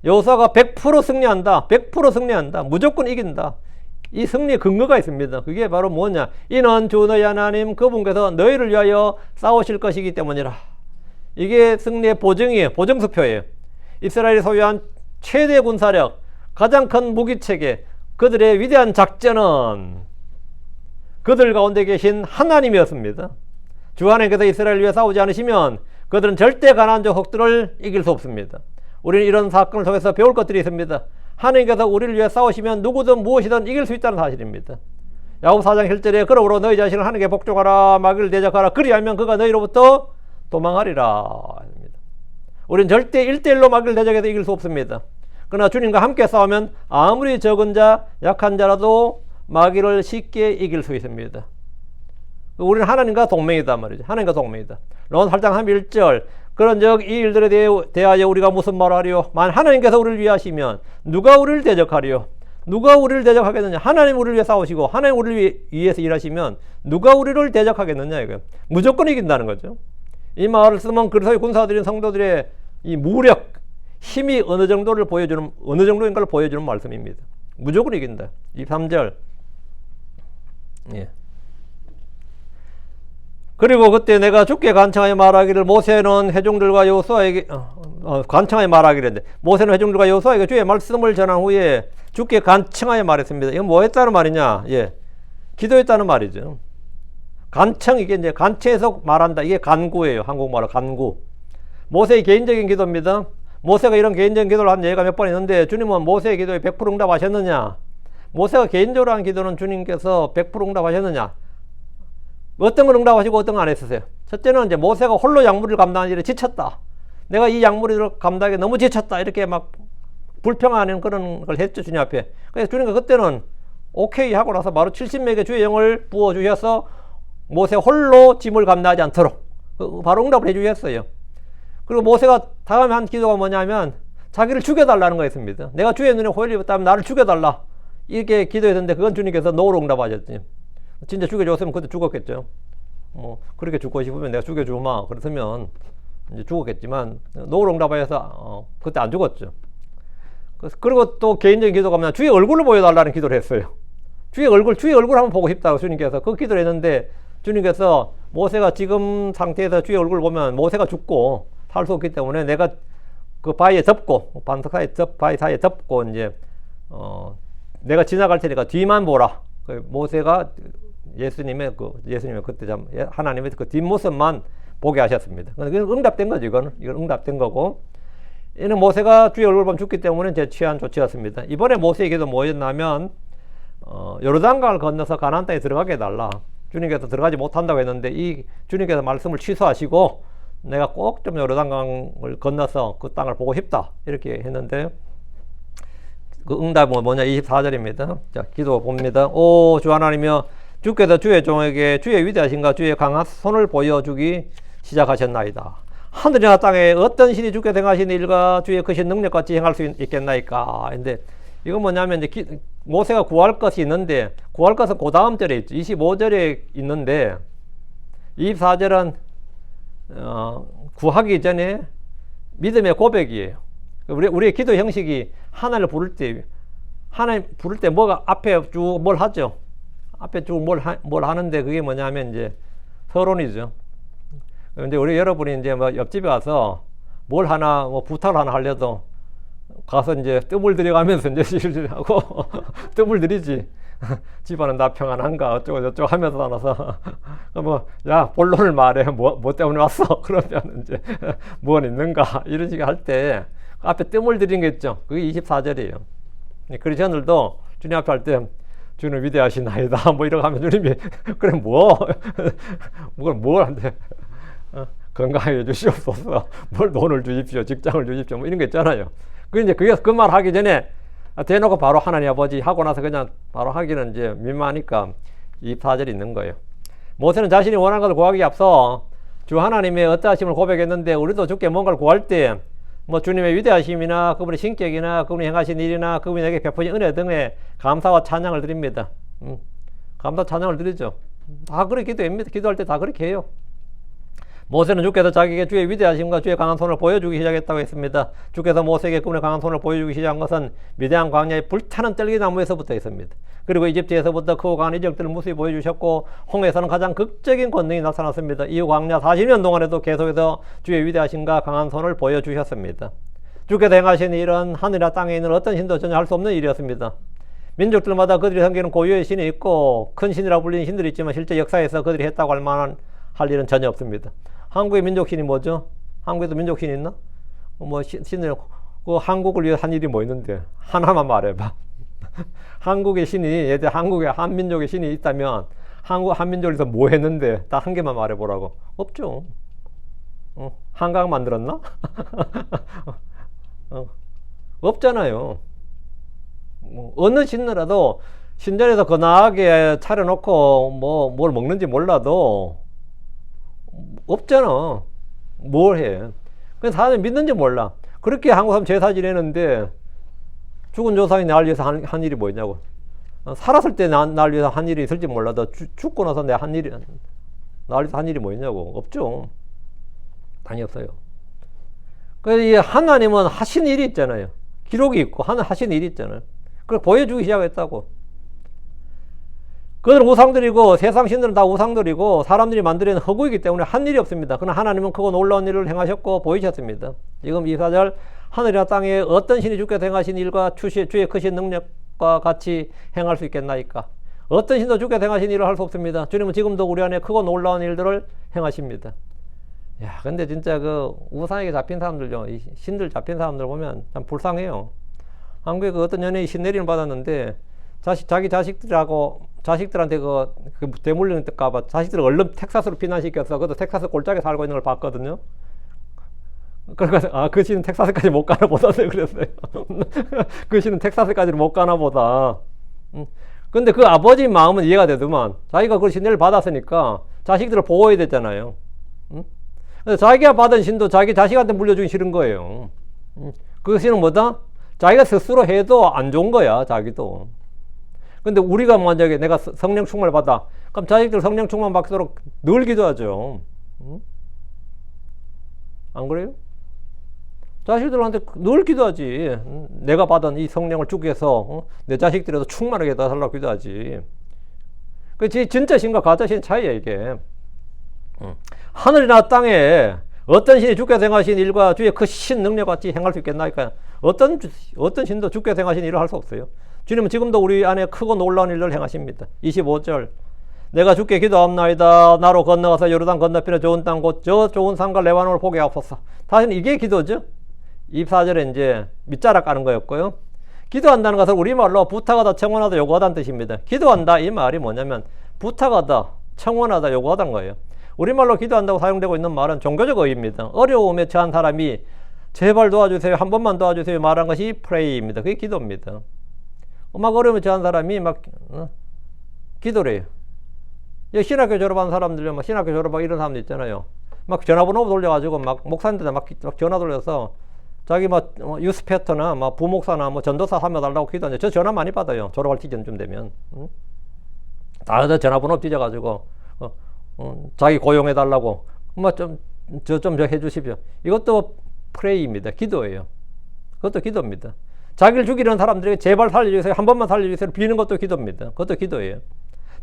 Speaker 1: 여호수아가 100% 승리한다. 100% 승리한다. 무조건 이긴다. 이 승리의 근거가 있습니다. 그게 바로 뭐냐? 이는 주 너희 하나님 그분께서 너희를 위하여 싸우실 것이기 때문이라. 이게 승리의 보증이에요. 보증수표예요. 이스라엘이 소유한 최대 군사력, 가장 큰 무기체계, 그들의 위대한 작전은 그들 가운데 계신 하나님이었습니다. 주 하나님께서 이스라엘을 위해 싸우지 않으시면 그들은 절대 가나안 족속들을 이길 수 없습니다. 우리는 이런 사건을 통해서 배울 것들이 있습니다. 하나님께서 우리를 위해 싸우시면 누구든 무엇이든 이길 수 있다는 사실입니다. 야고보 4장 1절에 그러므로 너희 자신을 하나님께 복종하라 마귀를 대적하라 그리하면 그가 너희로부터 도망하리라. 우리는 절대 1대1로 마귀를 대적해서 이길 수 없습니다. 그러나 주님과 함께 싸우면 아무리 적은 자, 약한 자라도 마귀를 쉽게 이길 수 있습니다. 우리는 하나님과 동맹이다 말이죠. 하나님과 동맹이다. 로마서 8장 1절 그런즉 이 일들에 대하여 우리가 무슨 말을 하리요? 만 하나님께서 우리를 위하시면 누가 우리를 대적하리요? 누가 우리를 대적하겠느냐? 하나님 우리를 위해 싸우시고 하나님 우리를 위해서 일하시면 누가 우리를 대적하겠느냐 이거예요. 무조건 이긴다는 거죠. 이 말을 쓰면 그리스도의 군사들인 성도들의 이 무력, 힘이 어느 정도인 걸 보여주는 말씀입니다. 무조건 이긴다. 23절. 예. 그리고 그때 내가 주께 간청하여 말하기를 모세는 회중들과 여호수아에게 간청하여 말하기를 했는데 모세는 회중들과 여호수아에게 주의 말씀을 전한 후에 주께 간청하여 말했습니다. 이건 뭐 했다는 말이냐? 예. 기도했다는 말이죠. 간청, 이게 이제 간청해서 말한다. 이게 간구예요. 한국말로 간구. 모세의 개인적인 기도입니다. 모세가 이런 개인적인 기도를 한 예가 몇 번 있는데 주님은 모세의 기도에 100% 응답하셨느냐? 모세가 개인적으로 한 기도는 주님께서 100% 응답하셨느냐? 어떤 걸 응답하시고 어떤 걸 안 했으세요? 첫째는 이제 모세가 홀로 약물을 감당하는 일에 지쳤다. 내가 이 약물을 감당하기 너무 지쳤다. 이렇게 막 불평하는 그런 걸 했죠. 주님 앞에. 그래서 주님과 그때는 오케이 하고 나서 바로 70명에게 주의 영을 부어주셔서 모세 홀로 짐을 감당하지 않도록 바로 응답을 해주셨어요. 그리고 모세가 다음에 한 기도가 뭐냐면 자기를 죽여달라는 거였습니다. 내가 주의 눈에 호의를 입었다면 나를 죽여달라. 이렇게 기도했는데 그건 주님께서 노로 응답하셨지. 진짜 죽여줬으면 그때 죽었겠죠. 뭐 그렇게 죽고 싶으면 내가 죽여주마. 그랬으면 이제 죽었겠지만 노을응답하여서 그때 안 죽었죠. 그리고 또 개인적인 기도가 뭐냐, 주의 얼굴을 보여달라는 기도를 했어요. 주의 얼굴 한번 보고 싶다고 주님께서 그 기도를 했는데, 주님께서 모세가 지금 상태에서 주의 얼굴을 보면 모세가 죽고 살 수 없기 때문에 내가 그 바위에 접고, 반석 사이에 바위 사이에 접고 이제 내가 지나갈 테니까 뒤만 보라. 모세가 예수님의 그때 하나님의 그 뒷모습만 보게 하셨습니다. 이건 응답된 거죠. 이건 응답된 거고, 이는 모세가 주의 얼굴을 보면 죽기 때문에 제 취한 조치였습니다. 이번에 모세의 기도 뭐였냐면, 요르단강을 건너서 가나안 땅에 들어가게 해달라. 주님께서 들어가지 못한다고 했는데 이 주님께서 말씀을 취소하시고 내가 꼭 좀 요르단강을 건너서 그 땅을 보고 싶다 이렇게 했는데, 그 응답은 뭐냐, 24절입니다. 자, 기도 봅니다. 오 주 하나님이여, 주께서 주의 종에게 주의 위대하신가 주의 강한 손을 보여주기 시작하셨나이다. 하늘이나 땅에 어떤 신이 주께 행하신 일과 주의 크신 능력같이 행할 수 있겠나이까. 근데 이건 뭐냐면 이제 모세가 구할 것이 있는데, 구할 것은 그 다음 절에 있죠. 25절에 있는데 24절은 구하기 전에 믿음의 고백이에요. 우리의 기도 형식이 하나님을 부를 때 뭐가 앞에 쭉 뭘 하죠. 앞에 쭉 뭘 하는데 그게 뭐냐면 이제 서론이죠. 근데 우리 여러분이 이제 뭐 옆집에 가서 뭘 하나 뭐 부탁을 하나 하려도 가서 이제 뜸을 들여가면서 이제 실질하고 뜸을 들이지. 집안은 다 평안한가 어쩌고 저쩌고 하면서 나눠서 뭐 야 본론을 말해. 뭐 때문에 왔어? 그러면 이제 뭐 있는가 이런 식으로 할 때 앞에 뜸을 들인 게 있죠. 그게 24절이에요. 크리스천들도 주님 앞에 할 때 주님 위대하시나이다 뭐 이러고 하면 주님이 그래 뭘 한대. 건강해 주시옵소서. 뭘 돈을 주십시오. 직장을 주십시오. 뭐 이런 거 있잖아요. 그 말 하기 전에 대놓고 바로 하나님 아버지 하고 나서 그냥 바로 하기는 이제 민망하니까 24절이 있는 거예요. 모세는 자신이 원하는 것을 구하기에 앞서 주 하나님의 어떠하심을 고백했는데, 우리도 주께 뭔가를 구할 때 뭐 주님의 위대하심이나 그분의 신격이나 그분이 행하신 일이나 그분이 내게 베푸신 은혜 등에 감사와 찬양을 드립니다. 감사 찬양을 드리죠. 다 그렇게 기도합니다. 기도할 때 다 그렇게 해요. 모세는 주께서 자기에게 주의 위대하심과 주의 강한 손을 보여주기 시작했다고 했습니다. 주께서 모세에게 그분의 강한 손을 보여주기 시작한 것은 미디안 광야의 불타는 떨기나무에서부터 있습니다. 그리고 이집트에서부터 크고 강한 이적들을 무수히 보여주셨고, 홍해에서는 가장 극적인 권능이 나타났습니다. 이후 광야 40년 동안에도 계속해서 주의 위대하심과 강한 손을 보여주셨습니다. 주께서 행하신 일은 하늘이나 땅에 있는 어떤 신도 전혀 할 수 없는 일이었습니다. 민족들마다 그들이 섬기는 고유의 신이 있고 큰 신이라고 불리는 신들이 있지만 실제 역사에서 그들이 했다고 할 만한 할 일은 전혀 없습니다. 한국의 민족신이 뭐죠? 한국에도 민족신이 있나? 뭐 신을 그 한국을 위해 한 일이 뭐 있는데 하나만 말해봐. 한국의 신이 한국의 한민족의 신이 있다면 한국 한민족을 위해서 뭐 했는데 딱 한 개만 말해보라고. 없죠. 한강 만들었나? 없잖아요. 어느 신나라도 신전에서 거나하게 차려놓고 뭐 뭘 먹는지 몰라도 없잖아. 뭘 해? 그래서 사람들이 믿는지 몰라. 그렇게 한국 사람 제사 지내는데 죽은 조상이 날 위해서 한 일이 뭐냐고. 살았을 때 날 위해서 한 일이 있을지 몰라도 죽고 나서 날 위해서 한 일이 뭐냐고. 없죠. 당연히 없어요. 그래서 이 하나님은 하신 일이 있잖아요. 기록이 있고 하신 일이 있잖아요. 그걸 보여주기 시작했다고. 그들은 우상들이고 세상 신들은 다 우상들이고 사람들이 만들어낸 허구이기 때문에 한 일이 없습니다. 그러나 하나님은 크고 놀라운 일을 행하셨고 보이셨습니다. 지금 24절 하늘이나 땅에 어떤 신이 주께서 행하신 일과 주의 크신 능력과 같이 행할 수 있겠나이까. 어떤 신도 주께서 행하신 일을 할 수 없습니다. 주님은 지금도 우리 안에 크고 놀라운 일들을 행하십니다. 야, 근데 진짜 그 우상에게 잡힌 사람들요, 이 신들 잡힌 사람들 보면 참 불쌍해요. 한국에 그 어떤 연예인이 신내림을 받았는데 자기 자식들한테 그 대물림일까봐 자식들을 얼른 텍사스로 피난시켰어. 그것도 텍사스 골짜기에 살고 있는 걸 봤거든요. 그래서 그 신은 텍사스까지 못 가나 보다 그랬어요. 그 신은 texas까지는 못 가나 보다. 근데 그 아버지 마음은 이해가 되더만. 자기가 그 신뢰를 받았으니까 자식들을 보호해야 되잖아요. 근데 자기가 받은 신도 자기 자식한테 물려주기 싫은 거예요. 그 신은 뭐다? 자기가 스스로 해도 안 좋은 거야, 자기도. 근데 우리가 만약에 내가 성령 충만을 받아. 그럼 자식들 성령 충만 받도록 늘 기도하죠. 응? 안 그래요? 자식들한테 늘 기도하지. 내가 받은 이 성령을 주기 위해서 내 자식들에도 충만하게 해달라고 기도하지. 그 진짜 신과 가짜 신 차이야 이게. 하늘이나 땅에 어떤 신이 주께서 행하신 일과 주의 그 신 능력 같이 행할 수 있겠나니까. 어떤 신도 주께서 행하신 일을 할 수 없어요. 주님은 지금도 우리 안에 크고 놀라운 일을 행하십니다. 25절 내가 주께 기도하옵나이다. 나로 건너가서 요르단 건너편에 좋은 땅 곧 저 좋은 산과 레바논을 보게 하옵소서. 다시는 이게 기도죠. 24절에 이제 밑자락 까는 거였고요. 기도한다는 것은 우리말로 부탁하다, 청원하다, 요구하다는 뜻입니다. 기도한다 이 말이 뭐냐면 부탁하다, 청원하다, 요구하다는 거예요. 우리말로 기도한다고 사용되고 있는 말은 종교적 의의입니다. 어려움에 처한 사람이 제발 도와주세요, 한 번만 도와주세요 말한 것이 pray입니다. 그게 기도입니다. 막 어려움에 처한 사람이 막 기도를 해요. 신학교 졸업한 사람들, 막 신학교 졸업하고 이런 사람들 있잖아요. 막 전화번호 돌려가지고 막 목사님들 막 전화 돌려서 자기 막 유스패터나 막 부목사나 뭐 전도사 삼아달라고 기도하는데 저 전화 많이 받아요. 졸업할 시즌쯤 되면. 다 전화번호 찢어가지고 자기 고용해달라고 뭐 좀 해주십시오. 이것도 프레이입니다. 기도예요. 그것도 기도입니다. 자기를 죽이려는 사람들에게 제발 살려주세요, 한 번만 살려주세요 비는 것도 기도입니다. 그것도 기도예요.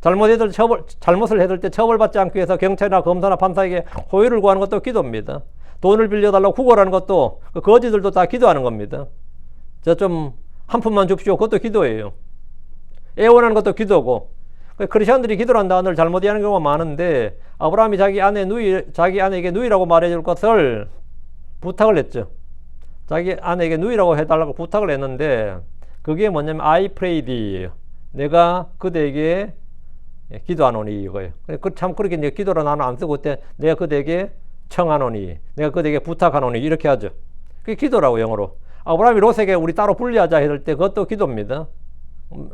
Speaker 1: 잘못을 해줄 때 처벌받지 않기 위해서 경찰이나 검사나 판사에게 호의를 구하는 것도 기도입니다. 돈을 빌려달라고 구걸하는 것도 그 거지들도 다 기도하는 겁니다. 저 좀 한 푼만 줍시오. 그것도 기도예요. 애원하는 것도 기도고. 크리스천들이 기도를 한다 늘 잘못 이해하는 경우가 많은데 아브라함이 자기 아내에게 누이라고 말해줄 것을 부탁을 했죠. 자기 아내에게 누이라고 해달라고 부탁을 했는데 그게 뭐냐면 I pray thee예요. 내가 그대에게 기도하노니 이거예요. 참 그렇게 이제 기도를 나는 안 쓰고 그때 내가 그대에게 청하노니, 내가 그대에게 부탁하노니 이렇게 하죠. 그게 기도라고 영어로. 아브라함이 롯에게 우리 따로 분리하자 했을 때 그것도 기도입니다.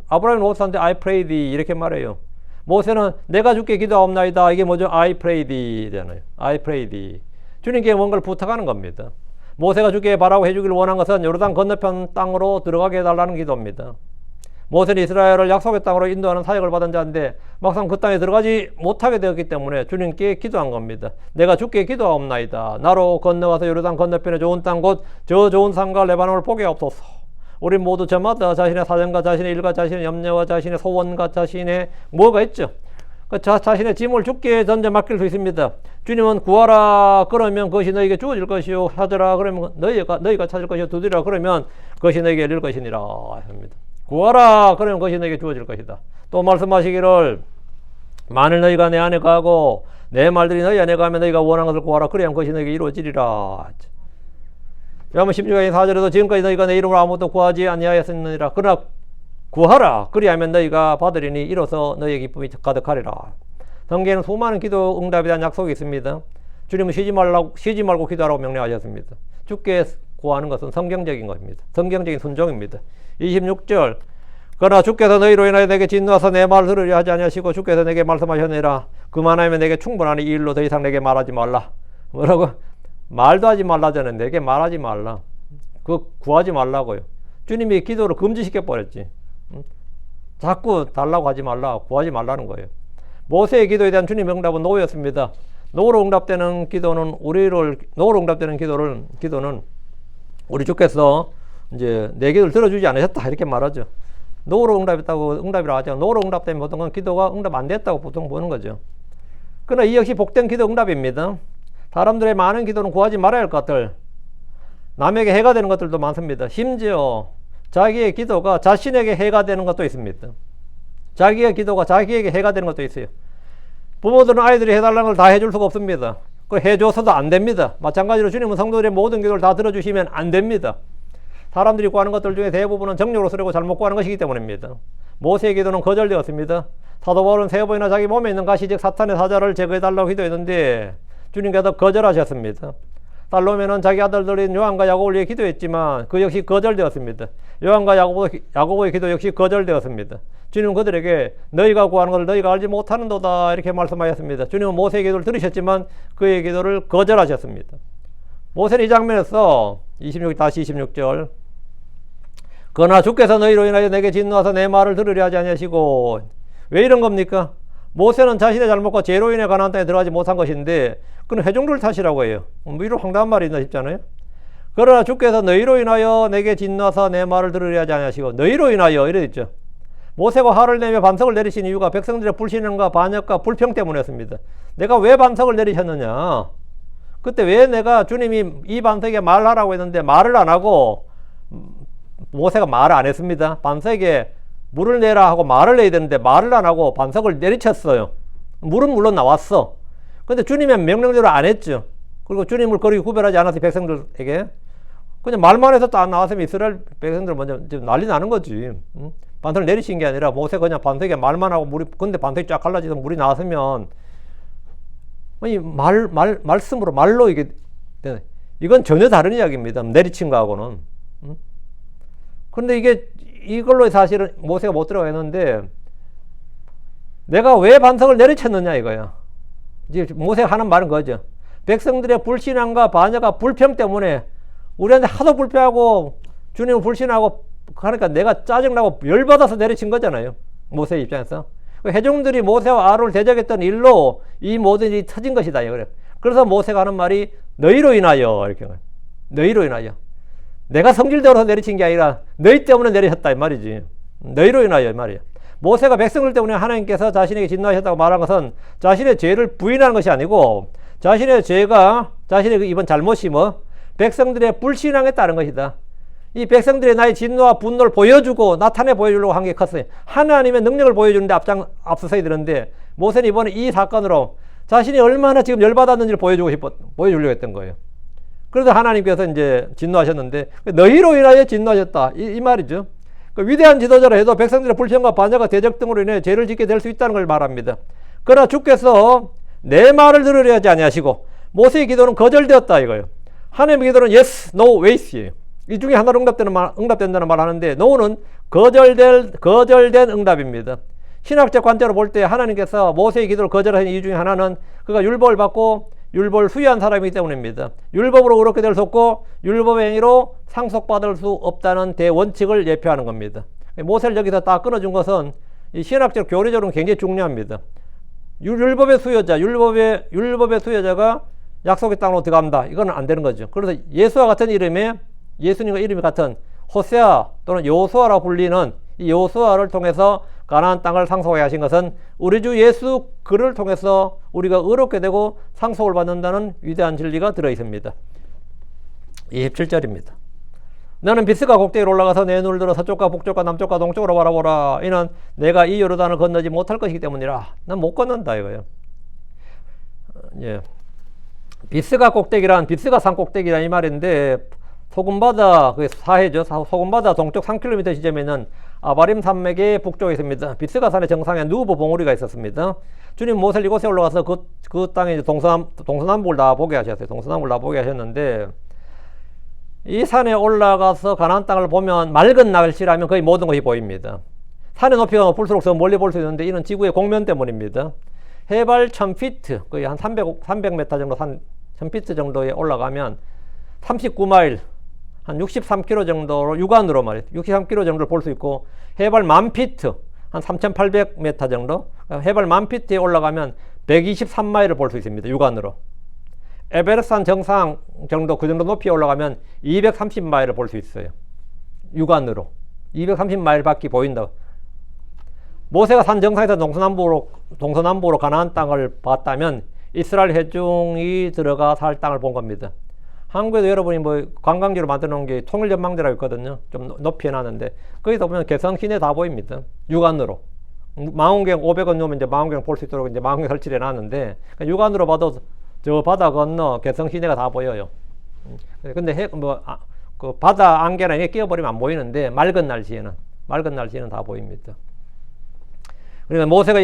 Speaker 1: 아브라함이 롯한테 I pray thee 이렇게 말해요. 모세는 내가 주께 기도하옵나이다. 이게 뭐죠? I pray thee잖아요. I pray thee. 주님께 뭔가를 부탁하는 겁니다. 모세가 주께 바라고 해주기를 원한 것은 요르단 건너편 땅으로 들어가게 해달라는 기도입니다. 모세는 이스라엘을 약속의 땅으로 인도하는 사역을 받은 자인데 막상 그 땅에 들어가지 못하게 되었기 때문에 주님께 기도한 겁니다. 내가 주께 기도하옵나이다. 나로 건너가서 요르단 건너편에 좋은 땅 곧 저 좋은 산과 레바논을 보게 하옵소서. 우리 모두 저마다 자신의 사정과 자신의 일과 자신의 염려와 자신의 소원과 자신의 뭐가 있죠. 자신의 짐을 주께 던져 맡길 수 있습니다. 주님은 구하라 그러면 그것이 너에게 주어질 것이요, 찾으라 그러면 너희가 찾을 것이요, 두드리라 그러면 그것이 너에게 열릴 것이니라 합니다. 구하라 그러면 그것이 너에게 주어질 것이다. 또 말씀하시기를 만일 너희가 내 안에 가고 내 말들이 너희 안에 가면 너희가 원하는 것을 구하라 그러면 그것이 너에게 이루어지리라. 요한복음 16장 4절에도 지금까지 너희가 내 이름으로 아무것도 구하지 아니하였느니라. 그러나 구하라 그리하면 너희가 받으리니 이로써 너희의 기쁨이 가득하리라. 성경에는 수많은 기도 응답에 대한 약속이 있습니다. 주님은 쉬지 말고 기도하라고 명령하셨습니다. 주께 구하는 것은 성경적인 것입니다. 성경적인 순종입니다. 26절 그러나 주께서 너희로 인하여 내게 진노하사 내 말을 들으려 하지 아니하시고 주께서 내게 말씀하셨느니라. 그만하면 내게 충분하니 이 일로 더 이상 내게 말하지 말라. 뭐라고? 말도 하지 말라잖아요. 내게 말하지 말라. 그거 구하지 말라고요. 주님이 기도를 금지시켜 버렸지. 자꾸 달라고 하지 말라, 구하지 말라는 거예요. 모세의 기도에 대한 주님의 응답은 노였습니다. 노로 응답되는 기도는 우리 주께서 이제 내 기도를 들어주지 않으셨다 이렇게 말하죠. 노로 응답했다고 응답이라고 하죠. 노로 응답되면 보통 은 기도가 응답 안 됐다고 보통 보는 거죠. 그러나 이 역시 복된 기도 응답입니다. 사람들의 많은 기도는 구하지 말아야 할 것들, 남에게 해가 되는 것들도 많습니다. 심지어 자기의 기도가 자신에게 해가 되는 것도 있습니다. 자기의 기도가 자기에게 해가 되는 것도 있어요. 부모들은 아이들이 해달라는 걸 다 해줄 수가 없습니다. 그걸 해줘서도 안 됩니다. 마찬가지로 주님은 성도들의 모든 기도를 다 들어주시면 안 됩니다. 사람들이 구하는 것들 중에 대부분은 정력으로 쓰려고 잘못 구하는 것이기 때문입니다. 모세의 기도는 거절되었습니다. 사도 바울은 3번이나 자기 몸에 있는 가시 즉 사탄의 사자를 제거해달라고 기도했는데 주님께서 거절하셨습니다. 살로메는 자기 아들들인 요한과 야고보를 위해 기도했지만 그 역시 거절되었습니다. 요한과 야고보의 기도 역시 거절되었습니다. 주님은 그들에게 너희가 구하는 것을 너희가 알지 못하는도다 이렇게 말씀하셨습니다. 주님은 모세의 기도를 들으셨지만 그의 기도를 거절하셨습니다. 모세는 이 장면에서 26절 그러나 주께서 너희로 인하여 내게 진노하사 내 말을 들으려 하지 아니하시고. 왜 이런 겁니까? 모세는 자신의 잘못과 죄로 인해 가나안 땅에 들어가지 못한 것인데 그건 회중들 탓이라고 해요. 뭐 이런 황당한 말이 있나 싶잖아요. 그러나 주께서 너희로 인하여 내게 진노하사 내 말을 들으려 하지 아니하시고. 너희로 인하여 이래 있죠. 모세가 화를 내며 반석을 내리신 이유가 백성들의 불신앙과 반역과 불평 때문이었습니다. 내가 왜 반석을 내리셨느냐? 그때 왜 내가 주님이 이 반석에 말하라고 했는데 말을 안 하고, 모세가 말을 안 했습니다. 반석에 물을 내라 하고 말을 내야 되는데 말을 안 하고 반석을 내리쳤어요. 물은 물론 나왔어. 근데 주님의 명령대로 안 했죠. 그리고 주님을 거리 구별하지 않아서 백성들에게 그냥 말만 해서 딱 나왔으면 이스라엘 백성들 먼저 난리 나는 거지. 반석을 내리신 게 아니라 모세가 그냥 반석에 말만 하고 물이, 근데 반석이 쫙 갈라져서 물이 나왔으면 아니 말씀으로 말로 이게 이건 전혀 다른 이야기입니다. 내리친 거하고는. 그런데 이걸로 사실은 모세가 못 들어가는데 내가 왜 반석을 내리쳤느냐 이거야. 이제 모세가 하는 말은 거죠. 백성들의 불신앙과 반역과 불평 때문에 우리한테 하도 불평하고 주님을 불신하고 하니까 내가 짜증나고 열받아서 내리친 거잖아요. 모세 입장에서. 회중들이 모세와 아론을 대적했던 일로 이 모든 일이 터진 것이다. 그래서 모세가 하는 말이 너희로 인하여 이렇게 너희로 인하여. 내가 성질대로 내리친 게 아니라 너희 때문에 내리셨다 이 말이지. 너희로 인하여 이 말이야. 모세가 백성들 때문에 하나님께서 자신에게 진노하셨다고 말한 것은 자신의 죄를 부인하는 것이 아니고 자신의 죄가 자신의 이번 잘못이 백성들의 불신앙에 따른 것이다. 이 백성들의 나의 진노와 분노를 보여주고 나타내 보여주려고 한 게 컸어요. 하나님의 능력을 보여주는데 앞서서야 되는데 모세는 이번에 이 사건으로 자신이 얼마나 지금 열받았는지를 보여주려고 했던 거예요. 그래서 하나님께서 이제 진노하셨는데 너희로 인하여 진노하셨다 이 말이죠. 그 위대한 지도자라 해도 백성들의 불신과 반역과 대적 등으로 인해 죄를 짓게 될 수 있다는 걸 말합니다. 그러나 주께서 내 말을 들으려 하지 아니하시고 모세의 기도는 거절되었다 이거예요. 하나님의 기도는 yes, no, ways예요. 이 중에 하나로 응답된다는 말 하는데 no는 거절된 응답입니다. 신학적 관점으로 볼 때 하나님께서 모세의 기도를 거절하신 이유 중에 하나는 그가 율법을 받고 율법을 수여한 사람이기 때문입니다. 율법으로 그렇게 될 수 없고 율법의 행위로 상속받을 수 없다는 대원칙을 예표하는 겁니다. 모세를 여기서 딱 끊어준 것은 이 신학적 교리적으로는 굉장히 중요합니다. 율법의 수여자가 약속의 땅으로 들어간다. 이건 안 되는 거죠. 그래서 예수와 같은 이름에 예수님과 이름이 같은 호세아 또는 여호수아라고 불리는 이 여호수아를 통해서 가나안 땅을 상속하게 하신 것은 우리 주 예수 그를 통해서 우리가 의롭게 되고 상속을 받는다는 위대한 진리가 들어 있습니다. 27절입니다. 너는 비스가 꼭대기로 올라가서 내 눈을 들어 서쪽과 북쪽과 남쪽과 동쪽으로 바라보라. 이는 내가 이 요르단을 건너지 못할 것이기 때문이라. 난 못 건넌다 이거예요. 예. 비스가 산 꼭대기란 이 말인데 소금바다 그 사해죠. 소금바다 동쪽 3km 지점에는 아바림 산맥의 북쪽에 있습니다. 비스가 산의 정상에 누보 봉우리가 있었습니다. 주님 모세를 이곳에 올라가서 그 땅에 이제 동서남북을 다 보게 하셨어요. 동서남북을 다 보게 하셨는데 이 산에 올라가서 가나안 땅을 보면 맑은 날씨라면 거의 모든 것이 보입니다. 산의 높이가 높을수록 더 멀리 볼 수 있는데 이는 지구의 공면 때문입니다. 해발 1000피트 거의 한 300m 정도 1000피트 정도에 올라가면 39마일 한 63km 정도로 육안으로 말이에요. 63km 정도를 볼 수 있고 해발 10,000피트 한 3,800m 정도 해발 10,000피트에 올라가면 123마일을 볼 수 있습니다. 육안으로. 에베레스트 정상 정도 그 정도 높이에 올라가면 230마일을 볼 수 있어요. 육안으로. 230마일 밖에 보인다. 모세가 산 정상에서 동서남북으로 가나안 땅을 봤다면 이스라엘 회중이 들어가 살 땅을 본 겁니다. 한국에도 여러분이 관광지로 만들어 놓은 게 통일전망대라고 있거든요. 좀 높이 해놨는데 거기서 보면 개성 시내 다 보입니다. 육안으로. 망원경 500원 넣으면 이제 망원경 볼 수 있도록 이제 망원경 설치를 해놨는데 육안으로 봐도 저 바다 건너 개성 시내가 다 보여요. 근데 그 바다 안개나 이게 끼어버리면 안 보이는데 맑은 날씨에는 다 보입니다. 그러니까 모세가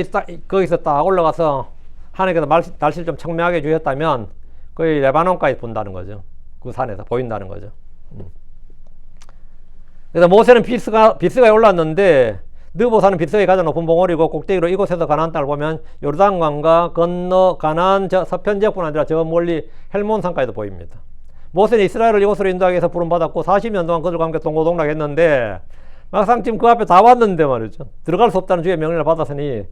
Speaker 1: 거기서 딱 올라가서 하나님께서 날씨를 좀 청명하게 주셨다면 거의 레바논까지 본다는 거죠. 그 산에서 보인다는 거죠. 그래서 모세는 비스가에 올랐는데 느보산은 비스가의 가장 높은 봉우리고 꼭대기로 이곳에서 가나안 땅을 보면 요르단강과 건너 가나안 서편 지역뿐 아니라 저 멀리 헬몬산까지도 보입니다. 모세는 이스라엘을 이곳으로 인도하기 위해서 부름받았고 40년 동안 그들과 함께 동고동락했는데 막상 지금 그 앞에 다 왔는데 말이죠. 들어갈 수 없다는 주의 명령을 받았으니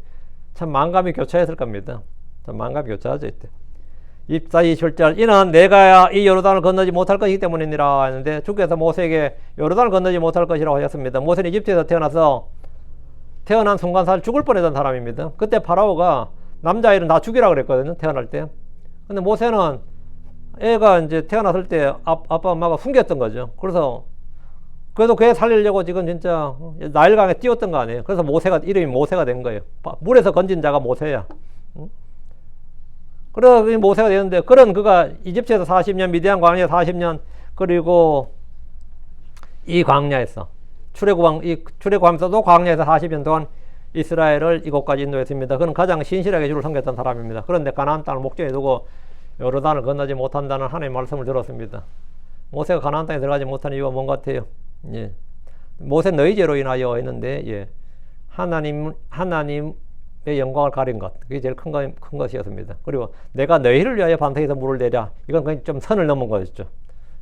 Speaker 1: 참 만감이 교차했을 겁니다. 참 만감이 교차하죠 이때. 27절 이는 내가 이 요르단을 건너지 못할 것이기 때문이니라 했는데 주께서 모세에게 요르단을 건너지 못할 것이라고 하셨습니다. 모세는 이집트에서 태어난 순간 사실 죽을 뻔했던 사람입니다. 그때 파라오가 남자아이는 다 죽이라 그랬거든요. 태어날 때. 근데 모세는 애가 이제 태어났을 때 아빠 엄마가 숨겼던 거죠. 그래도 걔 살리려고 지금 진짜 나일강에 뛰었던 거 아니에요. 그래서 이름이 모세가 된 거예요. 물에서 건진 자가 모세야. 그래서 모세가 되는데 그가 이집트에서 40년, 미디안 광야 40년, 그리고 이 광야에서 출애굽하면서도 광야에서 40년 동안 이스라엘을 이곳까지 인도했습니다. 그는 가장 신실하게 주를 섬겼던 사람입니다. 그런데 가나안 땅을 목전에 두고 요르단을 건너지 못한다는 하나님의 말씀을 들었습니다. 모세가 가나안 땅에 들어가지 못한 이유가 뭔 같아요? 예. 모세 너희 죄로 인하여 했는데, 예. 하나님의 영광을 가린 것. 그게 제일 큰 것이었습니다. 그리고 내가 너희를 위하여 반석에서 물을 내랴. 이건 그냥 좀 선을 넘은 거였죠.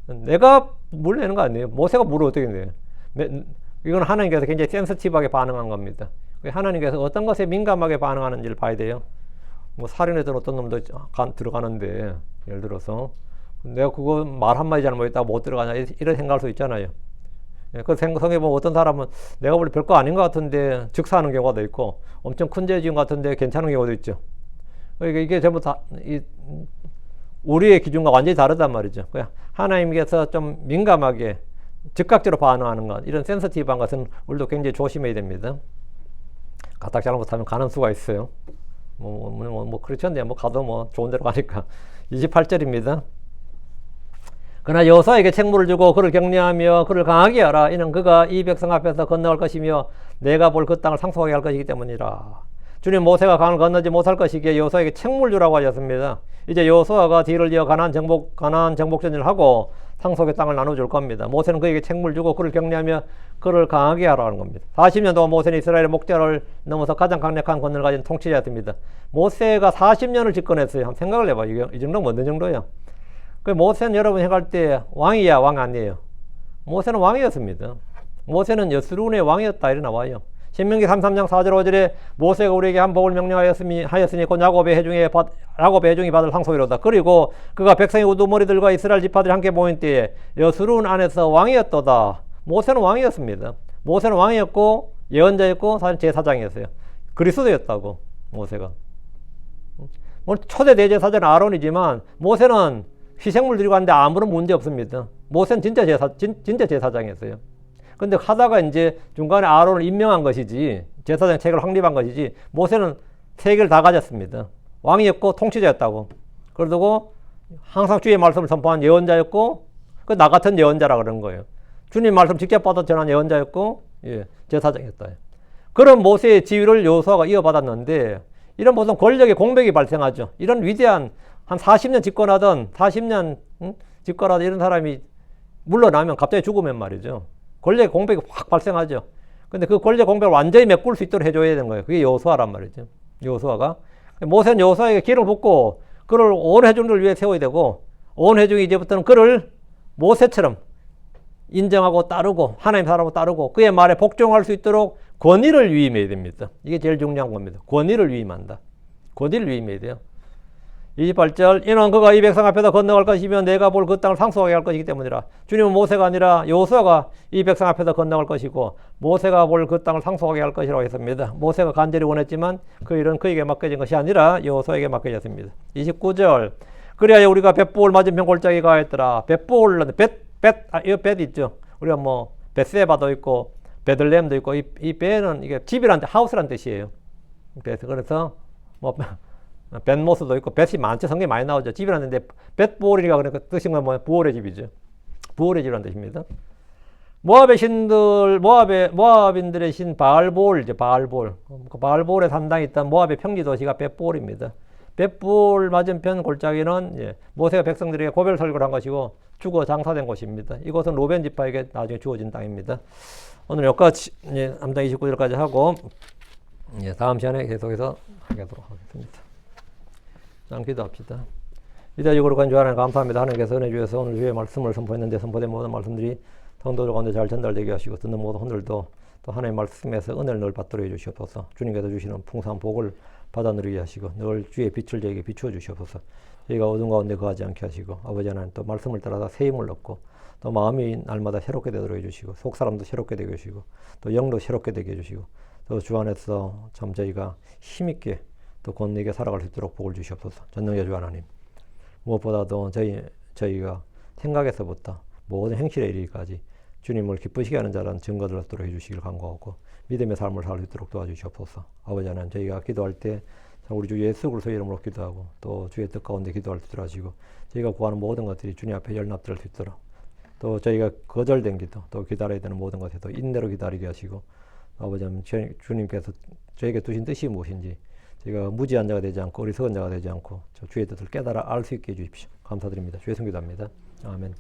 Speaker 1: 내가 물 내는 거 아니에요. 모세가 물을 어떻게 내요? 이건 하나님께서 굉장히 센서티브하게 반응한 겁니다. 하나님께서 어떤 것에 민감하게 반응하는지를 봐야 돼요. 뭐 살인했던 어떤 놈도 들어가는데, 예를 들어서 내가 그거 말 한마디 잘못했다고 못 들어가냐 이런 생각할 수 있잖아요. 그 생각해보면 어떤 사람은 내가 원래 별거 아닌 것 같은데 즉사하는 경우도 있고 엄청 큰 죄 지은 것 같은데 괜찮은 경우도 있죠. 이게 전부 다 우리의 기준과 완전히 다르단 말이죠. 하나님께서 좀 민감하게 즉각적으로 반응하는 것, 이런 센서티브한 것은 우리도 굉장히 조심해야 됩니다. 까딱 잘못하면 가는 수가 있어요. 그렇지 않네. 가도 좋은 데로 가니까. 28절입니다. 그러나 여호수아에게 책무를 주고 그를 격려하며 그를 강하게 하라. 이는 그가 이 백성 앞에서 건너갈 것이며 내가 볼 그 땅을 상속하게 할 것이기 때문이라. 주님, 모세가 강을 건너지 못할 것이기에 여호수아에게 책무를 주라고 하셨습니다. 이제 여호수아가 뒤를 이어 가나안 정복전을 하고 상속의 땅을 나눠줄 겁니다. 모세는 그에게 책무를 주고 그를 격려하며 그를 강하게 하라는 겁니다. 40년 동안 모세는 이스라엘의 목자를 넘어서 가장 강력한 권능을 가진 통치자였습니다. 모세가 40년을 집권했어요. 한번 생각을 해봐. 이 정도면 어느 정도예요? 모세는 여러분 생각할 때 왕이야, 왕 아니에요? 모세는 왕이었습니다. 모세는 여스룬의 왕이었다 이렇게 나와요. 신명기 33장 4절 5절에 모세가 우리에게 한 복을 명령하였으니 곧 야곱의 회중이 받을 상속이로다. 그리고 그가 백성의 우두머리들과 이스라엘 지파들이 함께 모인 때에 여스룬 안에서 왕이었도다. 모세는 왕이었습니다. 모세는 왕이었고 예언자였고 사실 제사장이었어요. 그리스도였다고 모세가. 초대 대제사장은 아론이지만 모세는 희생물 드리고 하는데 아무런 문제 없습니다. 모세는 진짜 제사장이었어요. 근데 하다가 이제 중간에 아론을 임명한 것이지, 제사장 책을 확립한 것이지, 모세는 세 개를 다 가졌습니다. 왕이었고 통치자였다고. 그러고 항상 주의 말씀을 선포한 예언자였고, 나 같은 예언자라 그런 거예요. 주님 말씀 직접 받아 전한 예언자였고, 예, 제사장이었다. 그런 모세의 지위를 여호수아가 이어받았는데, 이런 무슨 권력의 공백이 발생하죠. 이런 위대한 한 40년 집권하던 이런 사람이 물러나면 갑자기 죽으면 말이죠. 권력의 공백이 확 발생하죠. 근데 그 권력 공백을 완전히 메꿀 수 있도록 해줘야 되는 거예요. 그게 여호수아란 말이죠. 여호수아가. 모세는 여호수아에게 기름을 붓고 그를 온 회중을 위해 세워야 되고, 온 회중이 이제부터는 그를 모세처럼 인정하고 따르고 하나님 사람으로 따르고 그의 말에 복종할 수 있도록 권위를 위임해야 됩니다. 이게 제일 중요한 겁니다. 권위를 위임한다. 권위를 위임해야 돼요. 28절 이는 그가 이 백성 앞에서 건너갈 것이며 내가 볼 그 땅을 상속하게 할 것이기 때문이라. 주님은 모세가 아니라 여호수아가 이 백성 앞에서 건너갈 것이고 모세가 볼 그 땅을 상속하게 할 것이라고 했습니다. 모세가 간절히 원했지만 그 일은 그에게 맡겨진 것이 아니라 여호수아에게 맡겨졌습니다. 29절 그리하여 우리가 벳보올 맞은편 골짜기에 가했더라. 벳보올 이 벳 있죠. 우리가 벳세바도 있고 베들레헴도 있고 이 벳은 이게 집이란 하우스란 뜻이에요. 그래서 벳모스도 있고 벳이 많죠. 성경에 많이 나오죠. 집이라는데 벳보올이라 그러니까 뜻이 뭐냐면 부올의 집이죠. 부올의 집이라는 뜻입니다. 모압인들의 신 바알볼이죠. 바알볼. 그 바알볼의 산당이 있던 모압의 평지 도시가 벳보올입니다. 벳보올 맞은편 골짜기는 모세가 백성들에게 고별 설교를 한 것이고 주거 장사된 곳입니다. 이곳은 로벤 지파에게 나중에 주어진 땅입니다. 오늘 여기까지 3장 29절까지 하고 다음 시간에 계속해서 하도록 하겠습니다. 기도합시다. 이다지 거룩한 주 하나님 감사합니다. 하나님께서 은혜 주셔서 오늘 주의 말씀을 선포했는데 선포된 모든 말씀들이 성도들 가운데 잘 전달되게 하시고 듣는 모든 분들도 또 하나님의 말씀에서 은혜를 늘 받도록 해주시옵소서. 주님께서 주시는 풍성한 복을 받아 누리게 하시고 늘 주의 빛을 저에게 비추어 주시옵소서. 저희가 어둠 가운데 거하지 않게 하시고 아버지 하나님 또 말씀을 따라서 새 힘을 얻고 또 마음이 날마다 새롭게 되도록 해주시고 속사람도 새롭게 되게 해주시고 또 영도 새롭게 되게 해주시고 또 주 안에서 참 저희가 힘있게 또 권리게 살아갈 수 있도록 복을 주시옵소서. 전능의 주 하나님 무엇보다도 저희가 생각에서부터 모든 행실에 이르기까지 주님을 기쁘시게 하는 자라는 증거를 얻도록 해주시길 간구하고 믿음의 삶을 살 수 있도록 도와주시옵소서. 아버지 하나님 저희가 기도할 때 우리 주 예수 그리스도의 이름으로 기도하고 또 주의 뜻 가운데 기도할 수 있도록 하시고 저희가 구하는 모든 것들이 주님 앞에 연납될 수 있도록 또 저희가 거절된 기도 또 기다려야 되는 모든 것에도 인내로 기다리게 하시고 아버지 하나님 주님께서 저에게 두신 뜻이 무엇인지 저희가 무지한 자가 되지 않고 어리석은 자가 되지 않고 주의 뜻을 깨달아 알 수 있게 해주십시오. 감사드립니다. 주의 성기도합니다. 아멘.